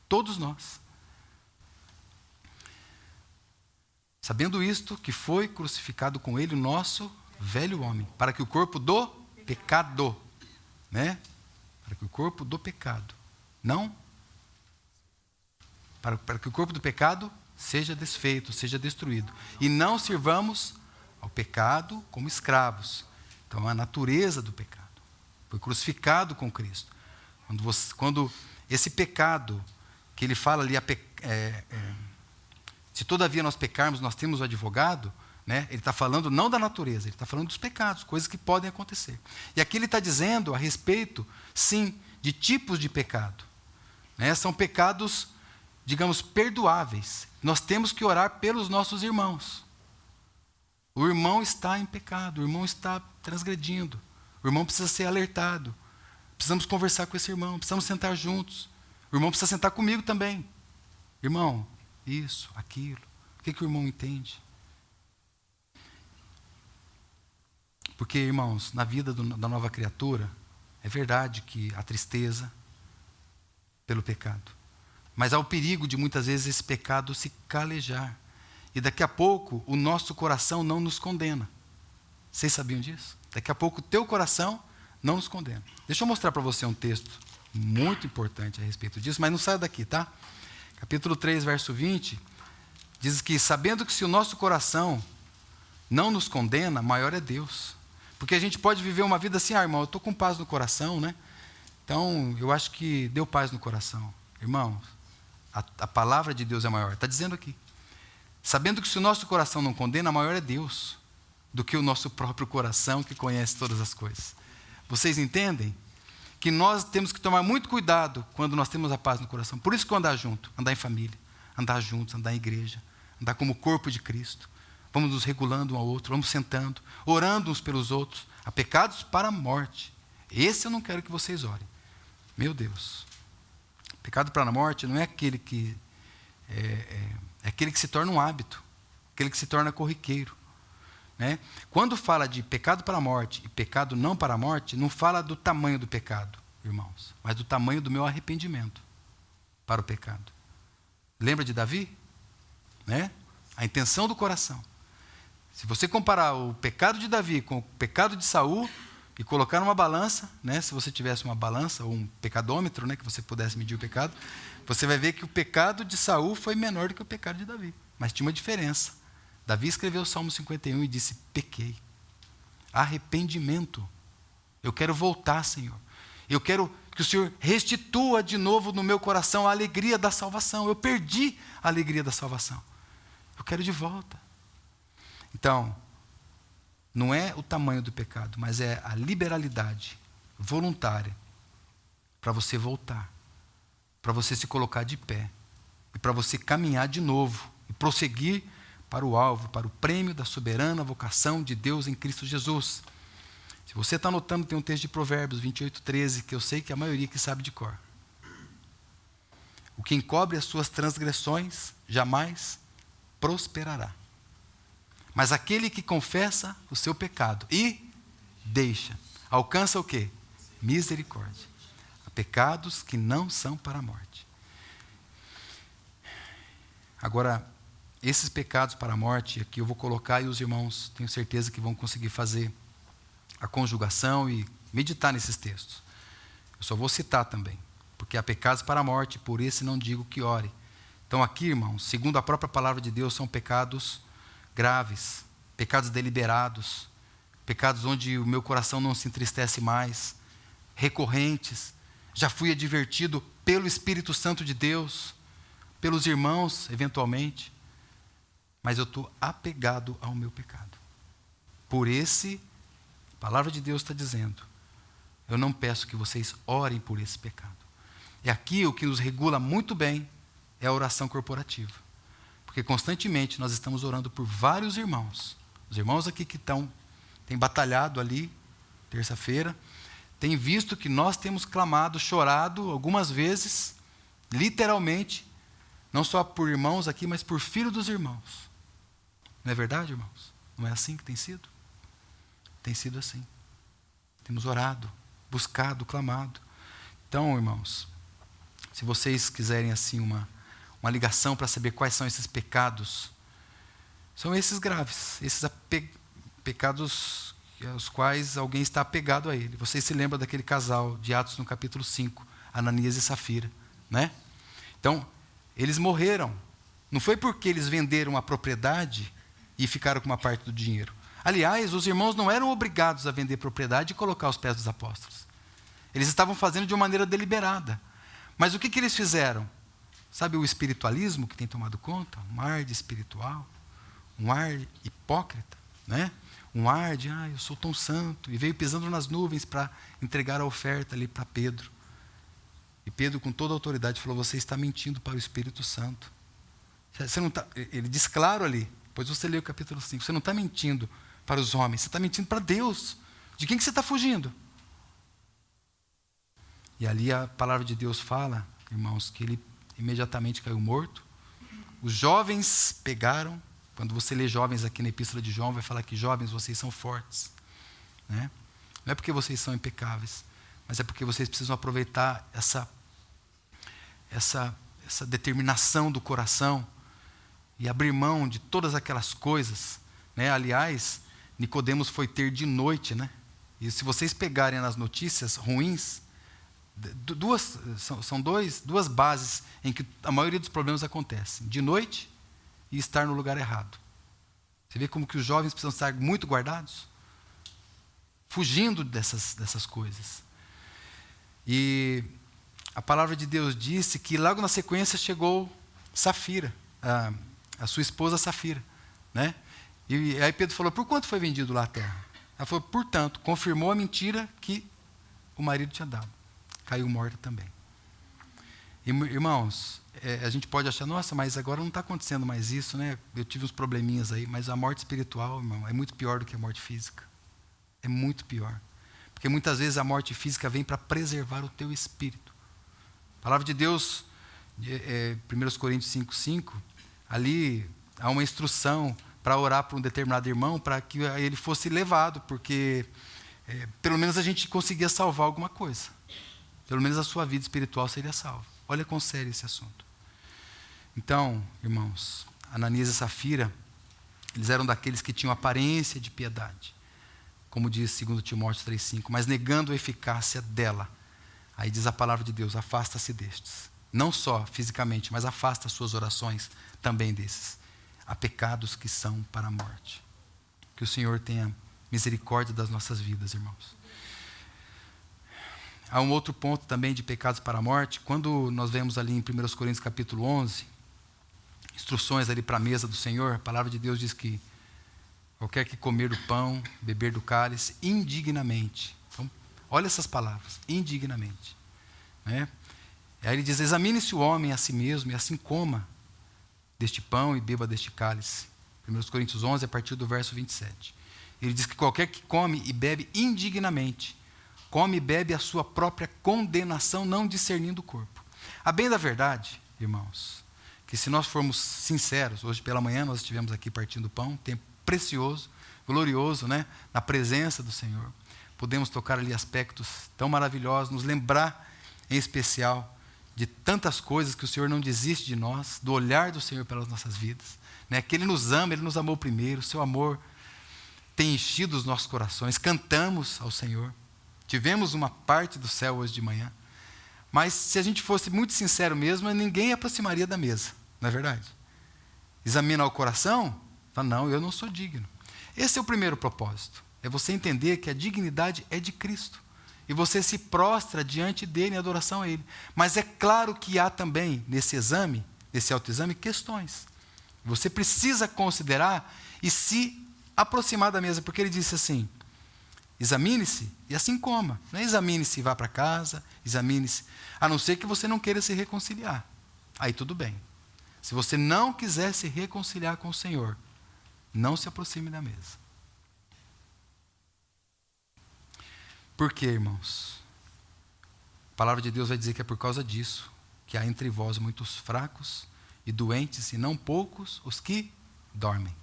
Todos nós. Sabendo isto, que foi crucificado com ele o nosso velho homem, para que o corpo do pecado, né? Para que o corpo do pecado, não? Para que o corpo do pecado seja desfeito, seja destruído. E não sirvamos ao pecado como escravos. Então, a natureza do pecado foi crucificado com Cristo. Quando esse pecado, que ele fala ali, se todavia nós pecarmos, nós temos o advogado, né? Ele está falando não da natureza, ele está falando dos pecados, coisas que podem acontecer. E aqui ele está dizendo a respeito, sim, de tipos de pecado. Né? São pecados, digamos, perdoáveis. Nós temos que orar pelos nossos irmãos. O irmão está em pecado, o irmão está transgredindo, o irmão precisa ser alertado. Precisamos conversar com esse irmão, precisamos sentar juntos. O irmão precisa sentar comigo também. Irmão, isso, aquilo. O que o irmão entende? Porque, irmãos, na vida da nova criatura, é verdade que há tristeza pelo pecado. Mas há o perigo de muitas vezes esse pecado se calejar. E daqui a pouco o nosso coração não nos condena. Vocês sabiam disso? Daqui a pouco o teu coração não nos condena. Deixa eu mostrar para você um texto muito importante a respeito disso, mas não saia daqui, tá? Capítulo 3, verso 20, diz que sabendo que se o nosso coração não nos condena, maior é Deus. Porque a gente pode viver uma vida assim, irmão, eu estou com paz no coração, né? Então, eu acho que deu paz no coração. Irmãos, a palavra de Deus é maior. Está dizendo aqui. Sabendo que se o nosso coração não condena, maior é Deus do que o nosso próprio coração que conhece todas as coisas. Vocês entendem? Que nós temos que tomar muito cuidado quando nós temos a paz no coração. Por isso que eu andar junto, andar em família, andar juntos, andar em igreja, andar como corpo de Cristo. Vamos nos regulando um ao outro, vamos sentando, orando uns pelos outros. Há pecados para a morte. Esse eu não quero que vocês orem. Meu Deus. Pecado para a morte não é aquele que é aquele que se torna um hábito, aquele que se torna corriqueiro. Né? Quando fala de pecado para a morte e pecado não para a morte, não fala do tamanho do pecado, irmãos, mas do tamanho do meu arrependimento para o pecado. Lembra de Davi? Né? A intenção do coração. Se você comparar o pecado de Davi com o pecado de Saul e colocar numa balança, né, se você tivesse uma balança ou um pecadômetro, né, que você pudesse medir o pecado, você vai ver que o pecado de Saul foi menor do que o pecado de Davi. Mas tinha uma diferença. Davi escreveu o Salmo 51 e disse, pequei. Arrependimento. Eu quero voltar, Senhor. Eu quero que o Senhor restitua de novo no meu coração a alegria da salvação. Eu perdi a alegria da salvação. Eu quero de volta. Então, não é o tamanho do pecado, mas é a liberalidade voluntária para você voltar, para você se colocar de pé e para você caminhar de novo e prosseguir para o alvo, para o prêmio da soberana vocação de Deus em Cristo Jesus. Se você está anotando, tem um texto de Provérbios 28:13, que eu sei que a maioria que sabe de cor. O que encobre as suas transgressões jamais prosperará. Mas aquele que confessa o seu pecado e deixa, alcança o quê? Misericórdia. Há pecados que não são para a morte. Agora, esses pecados para a morte, aqui eu vou colocar e os irmãos, tenho certeza que vão conseguir fazer a conjugação e meditar nesses textos. Eu só vou citar também, porque há pecados para a morte, por esse não digo que ore. Então aqui, irmãos, segundo a própria palavra de Deus, são pecados graves, pecados deliberados, pecados onde o meu coração não se entristece mais, recorrentes. Já fui advertido pelo Espírito Santo de Deus, pelos irmãos, eventualmente. mas eu estou apegado ao meu pecado. Por esse, a palavra de Deus está dizendo, eu não peço que vocês orem por esse pecado. E aqui o que nos regula muito bem é a oração corporativa. Porque constantemente nós estamos orando por vários irmãos. Os irmãos aqui que têm batalhado ali, terça-feira, têm visto que nós temos clamado, chorado algumas vezes, literalmente, não só por irmãos aqui, mas por filhos dos irmãos. Não é verdade, irmãos? Não é assim que tem sido? Tem sido assim. Temos orado, buscado, clamado. Então, irmãos, se vocês quiserem assim uma ligação para saber quais são esses pecados, são esses graves, esses pecados aos quais alguém está apegado a ele. Vocês se lembram daquele casal de Atos no capítulo 5, Ananias e Safira, né? Então, eles morreram. Não foi porque eles venderam a propriedade e ficaram com uma parte do dinheiro. Aliás, os irmãos não eram obrigados a vender propriedade e colocar aos pés dos apóstolos. Eles estavam fazendo de uma maneira deliberada. Mas o que eles fizeram? Sabe o espiritualismo que tem tomado conta? Um ar de espiritual, um ar hipócrita, né? Um ar de, eu sou tão santo, e veio pisando nas nuvens para entregar a oferta ali para Pedro. E Pedro, com toda a autoridade, falou, você está mentindo para o Espírito Santo. Você não tá, ele diz claro ali, depois você lê o capítulo 5, você não está mentindo para os homens, você está mentindo para Deus. De quem que você está fugindo? E ali a palavra de Deus fala, irmãos, que ele imediatamente caiu morto. Os jovens pegaram, quando você lê jovens aqui na Epístola de João, vai falar que jovens, vocês são fortes, né? Não é porque vocês são impecáveis, mas é porque vocês precisam aproveitar essa determinação do coração e abrir mão de todas aquelas coisas, né? Aliás, Nicodemos foi ter de noite, né? E se vocês pegarem nas notícias ruins, são duas bases em que a maioria dos problemas acontecem: de noite e estar no lugar errado. Você vê como que os jovens precisam estar muito guardados, fugindo dessas coisas. E a palavra de Deus disse que logo na sequência chegou Safira, a sua esposa Safira, né? E aí Pedro falou, por quanto foi vendido lá a terra? Ela falou, portanto, confirmou a mentira que o marido tinha dado. Caiu morta também. Irmãos, a gente pode achar, nossa, mas agora não está acontecendo mais isso, né? Eu tive uns probleminhas aí, mas a morte espiritual, irmão, é muito pior do que a morte física. É muito pior. Porque muitas vezes a morte física vem para preservar o teu espírito. A palavra de Deus, 1 Coríntios 5:5, ali há uma instrução para orar por um determinado irmão, para que ele fosse levado, porque pelo menos a gente conseguia salvar alguma coisa. Pelo menos a sua vida espiritual seria salva. Olha quão sério esse assunto. Então, irmãos, Ananias e Safira, eles eram daqueles que tinham aparência de piedade, como diz 2 Timóteo 3:5, mas negando a eficácia dela. Aí diz a palavra de Deus, afasta-se destes. Não só fisicamente, mas afasta as suas orações também desses. Há pecados que são para a morte. Que o Senhor tenha misericórdia das nossas vidas, irmãos. Há um outro ponto também de pecados para a morte. Quando nós vemos ali em 1 Coríntios capítulo 11, instruções ali para a mesa do Senhor, a palavra de Deus diz que qualquer que comer do pão, beber do cálice, indignamente. Então, olha essas palavras, indignamente. Né? Aí ele diz, examine-se o homem a si mesmo e assim coma deste pão e beba deste cálice. 1 Coríntios 11, a partir do verso 27. Ele diz que qualquer que come e bebe indignamente, come e bebe a sua própria condenação, não discernindo o corpo. A bem da verdade, irmãos, que se nós formos sinceros, hoje pela manhã nós estivemos aqui partindo pão, um tempo precioso, glorioso, né? Na presença do Senhor. Podemos tocar ali aspectos tão maravilhosos, nos lembrar em especial de tantas coisas que o Senhor não desiste de nós, do olhar do Senhor pelas nossas vidas, né? Que Ele nos ama, Ele nos amou primeiro, o seu amor tem enchido os nossos corações, cantamos ao Senhor, tivemos uma parte do céu hoje de manhã, mas se a gente fosse muito sincero mesmo, ninguém aproximaria da mesa, não é verdade? Examina o coração, fala, não, eu não sou digno. Esse é o primeiro propósito, é você entender que a dignidade é de Cristo, e você se prostra diante dele em adoração a ele. Mas é claro que há também, nesse exame, nesse autoexame, questões. Você precisa considerar e se aproximar da mesa, porque ele disse assim: examine-se e assim coma. Não é examine-se e vá para casa, examine-se, a não ser que você não queira se reconciliar. Aí tudo bem. Se você não quiser se reconciliar com o Senhor, não se aproxime da mesa. Por quê, irmãos? A palavra de Deus vai dizer que é por causa disso que há entre vós muitos fracos e doentes, e não poucos os que dormem.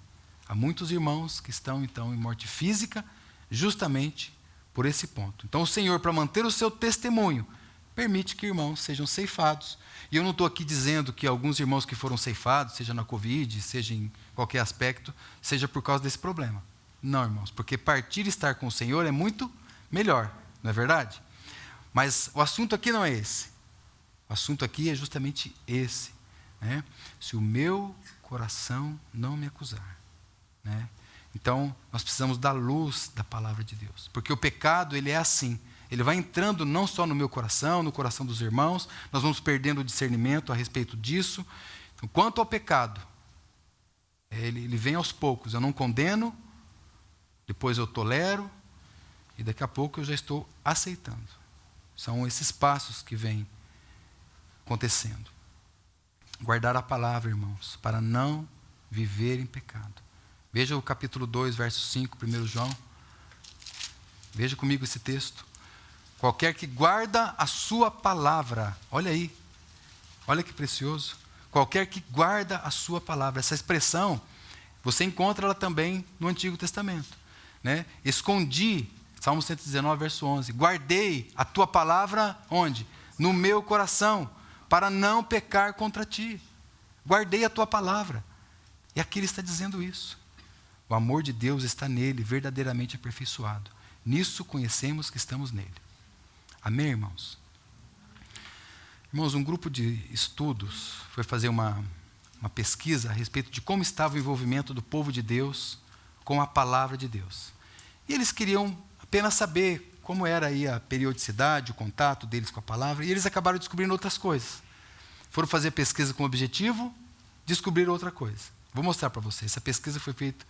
Há muitos irmãos que estão, então, em morte física, justamente por esse ponto. Então, o Senhor, para manter o seu testemunho, permite que irmãos sejam ceifados. E eu não estou aqui dizendo que alguns irmãos que foram ceifados, seja na Covid, seja em qualquer aspecto, seja por causa desse problema. Não, irmãos, porque partir e estar com o Senhor é muito melhor, não é verdade? Mas o assunto aqui não é esse. O assunto aqui é justamente esse, né? Se o meu coração não me acusar, né? Então, nós precisamos da luz da palavra de Deus. Porque o pecado, ele é assim. Ele vai entrando não só no meu coração, no coração dos irmãos, nós vamos perdendo o discernimento a respeito disso. Então, quanto ao pecado, ele vem aos poucos. Eu não condeno, depois eu tolero, e daqui a pouco eu já estou aceitando. São esses passos que vêm acontecendo. Guardar a palavra, irmãos, para não viver em pecado. Veja o capítulo 2, verso 5, 1 João. Veja comigo esse texto. Qualquer que guarda a sua palavra, olha aí, olha que precioso. Qualquer que guarda a sua palavra. Essa expressão, você encontra ela também no Antigo Testamento, né? Escondi, Salmo 119, verso 11. Guardei a tua palavra, onde? No meu coração, para não pecar contra ti. Guardei a tua palavra. E aqui ele está dizendo isso. O amor de Deus está nele, verdadeiramente aperfeiçoado. Nisso conhecemos que estamos nele. Amém, irmãos? Irmãos, um grupo de estudos foi fazer uma pesquisa a respeito de como estava o envolvimento do povo de Deus com a palavra de Deus. E eles queriam apenas saber como era aí a periodicidade, o contato deles com a palavra, e eles acabaram descobrindo outras coisas. Foram fazer pesquisa com o objetivo, descobriram outra coisa. Vou mostrar para vocês. Essa pesquisa foi feita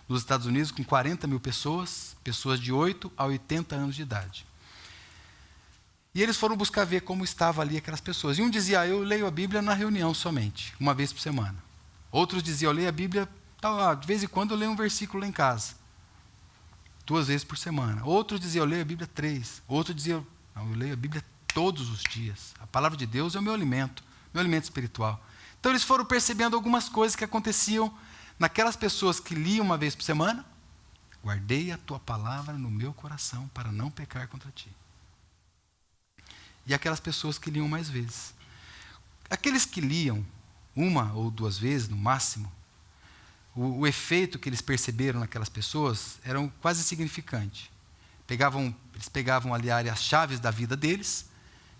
nos Estados Unidos com 40 mil pessoas, pessoas de 8 a 80 anos de idade. E eles foram buscar ver como estavam ali aquelas pessoas. E um dizia: eu leio a Bíblia na reunião somente, uma vez por semana. Outros diziam: eu leio a Bíblia, de vez em quando eu leio um versículo lá em casa, 2 vezes por semana. Outros diziam: eu leio a Bíblia 3. Outros diziam: não, eu leio a Bíblia todos os dias. A palavra de Deus é o meu alimento espiritual. Então eles foram percebendo algumas coisas que aconteciam naquelas pessoas que liam uma vez por semana. Guardei a tua palavra no meu coração para não pecar contra ti. E aquelas pessoas que liam mais vezes. Aqueles que liam 1 ou 2 vezes, no máximo, o efeito que eles perceberam naquelas pessoas era quase insignificante. Eles pegavam ali as chaves da vida deles,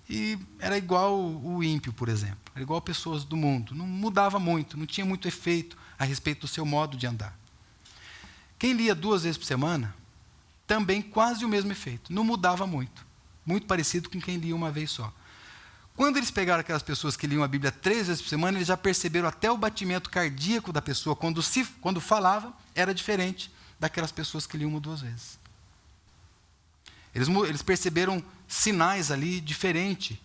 e era igual o ímpio, por exemplo. Era igual pessoas do mundo. Não mudava muito, não tinha muito efeito a respeito do seu modo de andar. Quem lia 2 vezes por semana, também quase o mesmo efeito. Não mudava muito. Muito parecido com quem lia uma vez só. Quando eles pegaram aquelas pessoas que liam a Bíblia 3 vezes por semana, eles já perceberam até o batimento cardíaco da pessoa, quando falava, era diferente daquelas pessoas que liam 1 ou 2 vezes. Eles perceberam sinais ali diferentes,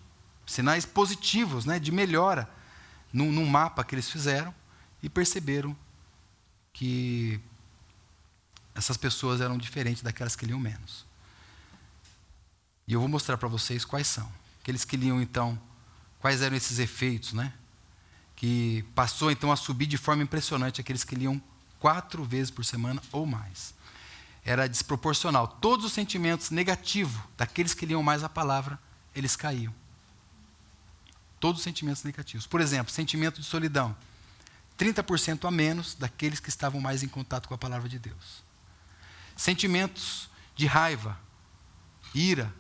sinais positivos, né, de melhora, num mapa que eles fizeram, e perceberam que essas pessoas eram diferentes daquelas que liam menos. E eu vou mostrar para vocês quais são. Aqueles que liam, então, quais eram esses efeitos, né? Que passou, então, a subir de forma impressionante aqueles que liam 4 vezes por semana ou mais. Era desproporcional. Todos os sentimentos negativos daqueles que liam mais a palavra, eles caíam. Todos os sentimentos negativos. Por exemplo, sentimento de solidão. 30% a menos daqueles que estavam mais em contato com a palavra de Deus. Sentimentos de raiva, ira,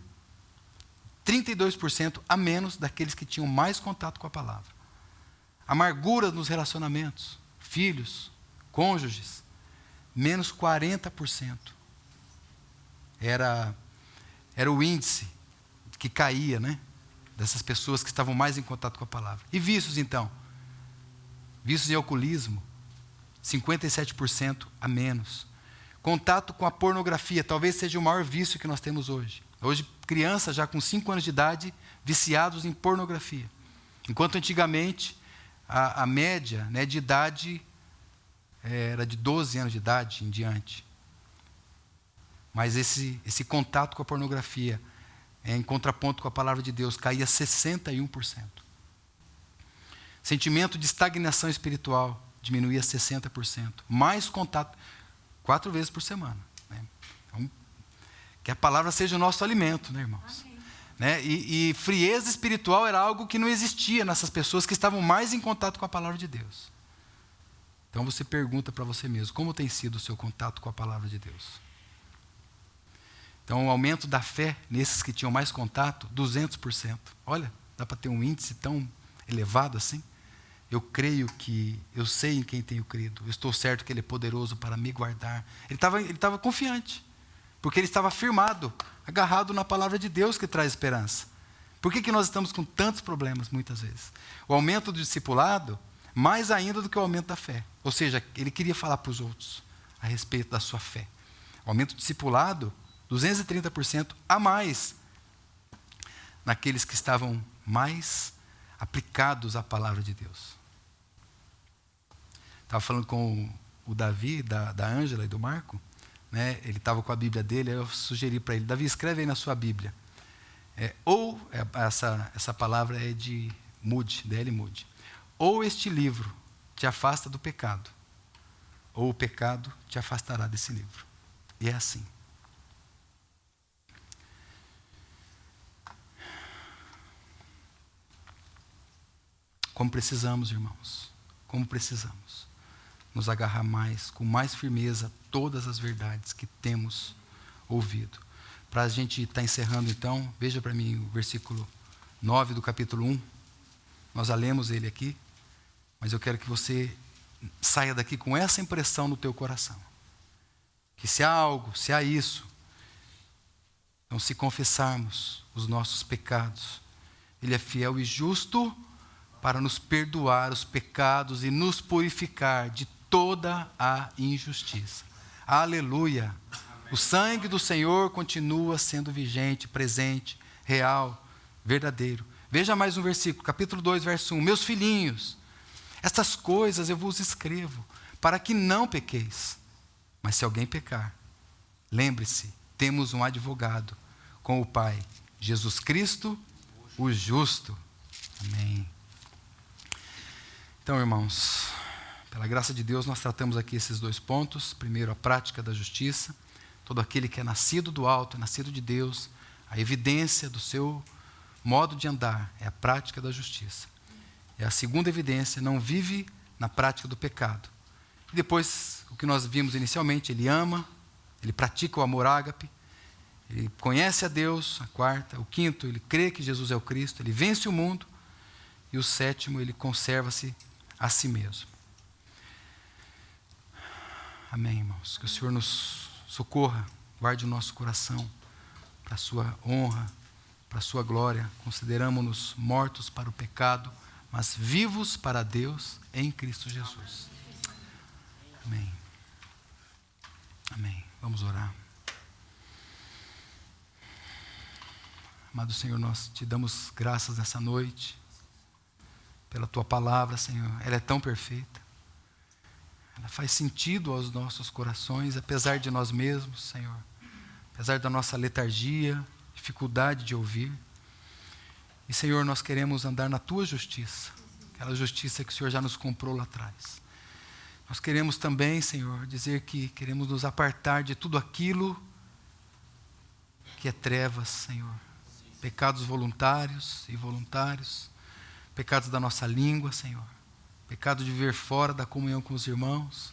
32% a menos daqueles que tinham mais contato com a palavra. Amargura nos relacionamentos, filhos, cônjuges, menos 40%. Era o índice que caía, né, dessas pessoas que estavam mais em contato com a palavra. E vícios, então? Vícios em alcoolismo, 57% a menos. Contato com a pornografia, talvez seja o maior vício que nós temos hoje. Hoje, crianças já com 5 anos de idade, viciados em pornografia. Enquanto antigamente, a média, né, de idade era de 12 anos de idade em diante. Mas esse contato com a pornografia, em contraponto com a palavra de Deus, caía 61%. Sentimento de estagnação espiritual diminuía 60%. Mais contato, 4 vezes por semana. Né? Então, que a palavra seja o nosso alimento, né, irmãos? Né? E frieza espiritual era algo que não existia nessas pessoas que estavam mais em contato com a palavra de Deus. Então você pergunta para você mesmo, como tem sido o seu contato com a palavra de Deus? Então o aumento da fé nesses que tinham mais contato, 200%. Olha, dá para ter um índice tão elevado assim? Eu creio que, eu sei em quem tenho crido, eu estou certo que Ele é poderoso para me guardar. Ele estava confiante, porque ele estava firmado, agarrado na palavra de Deus que traz esperança. Por que nós estamos com tantos problemas muitas vezes? O aumento do discipulado, mais ainda do que o aumento da fé. Ou seja, ele queria falar para os outros a respeito da sua fé. O aumento do discipulado, 230% a mais naqueles que estavam mais aplicados à palavra de Deus. Estava falando com o Davi, da Ângela e do Marco, né? Ele estava com a Bíblia dele, aí eu sugeri para ele, Davi, escreve aí na sua Bíblia. Essa palavra é de Moody, D.L. Moody. Ou este livro te afasta do pecado, ou o pecado te afastará desse livro. E é assim. Como precisamos, irmãos, como precisamos nos agarrar mais, com mais firmeza, todas as verdades que temos ouvido. Para a gente estar encerrando então, veja para mim o versículo 9 do capítulo 1. Nós já lemos ele aqui, mas eu quero que você saia daqui com essa impressão no teu coração. Que se há algo, se há isso, então se confessarmos os nossos pecados, Ele é fiel e justo para nos perdoar os pecados e nos purificar de toda a injustiça. Aleluia! Amém. O sangue do Senhor continua sendo vigente, presente, real, verdadeiro. Veja mais um versículo, capítulo 2, verso 1. Meus filhinhos, estas coisas eu vos escrevo, para que não pequeis. Mas se alguém pecar, lembre-se, temos um advogado com o Pai, Jesus Cristo, o justo. Amém. Então, irmãos, pela graça de Deus, nós tratamos aqui esses 2 pontos. Primeiro, a prática da justiça. Todo aquele que é nascido do alto, é nascido de Deus, a evidência do seu modo de andar é a prática da justiça. E a segunda evidência, não vive na prática do pecado. E depois, o que nós vimos inicialmente, ele ama, ele pratica o amor ágape, ele conhece a Deus, a quarta. O quinto, ele crê que Jesus é o Cristo, ele vence o mundo. E o sétimo, ele conserva-se a si mesmo. Amém, irmãos. Que o Senhor nos socorra, guarde o nosso coração para a sua honra, para a sua glória. Consideramo-nos mortos para o pecado, mas vivos para Deus em Cristo Jesus. Amém. Amém. Vamos orar. Amado Senhor, nós te damos graças nessa noite pela tua palavra, Senhor. Ela é tão perfeita. Ela faz sentido aos nossos corações, apesar de nós mesmos, Senhor. Apesar da nossa letargia, dificuldade de ouvir. E, Senhor, nós queremos andar na tua justiça. Aquela justiça que o Senhor já nos comprou lá atrás. Nós queremos também, Senhor, dizer que queremos nos apartar de tudo aquilo que é trevas, Senhor. Pecados voluntários e involuntários. Pecados da nossa língua, Senhor. Pecado de viver fora da comunhão com os irmãos.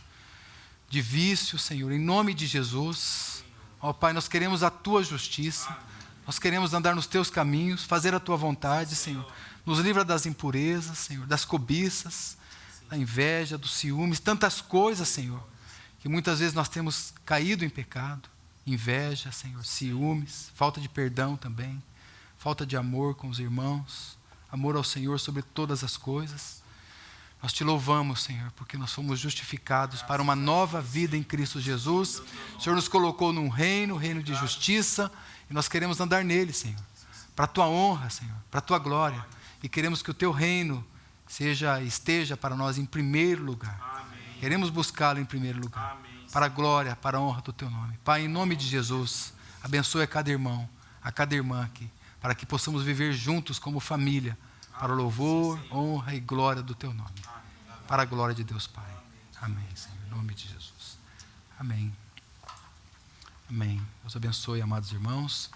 De vício, Senhor, em nome de Jesus. Ó Pai, nós queremos a tua justiça. Nós queremos andar nos teus caminhos, fazer a tua vontade, Senhor. Nos livra das impurezas, Senhor, das cobiças, da inveja, dos ciúmes, tantas coisas, Senhor, que muitas vezes nós temos caído em pecado. Inveja, Senhor, ciúmes, falta de perdão também, falta de amor com os irmãos. Amor ao Senhor sobre todas as coisas. Nós te louvamos, Senhor, porque nós fomos justificados para uma nova vida em Cristo Jesus. O Senhor nos colocou num reino, reino de justiça, e nós queremos andar nele, Senhor, para a tua honra, Senhor, para a tua glória. E queremos que o teu reino esteja para nós em primeiro lugar. Queremos buscá-lo em primeiro lugar, para a glória, para a honra do teu nome. Pai, em nome de Jesus, abençoe a cada irmão, a cada irmã aqui, para que possamos viver juntos como família, para o louvor, honra e glória do teu nome. Para a glória de Deus Pai. Amém, Senhor. Em nome de Jesus. Amém. Amém. Deus abençoe, amados irmãos.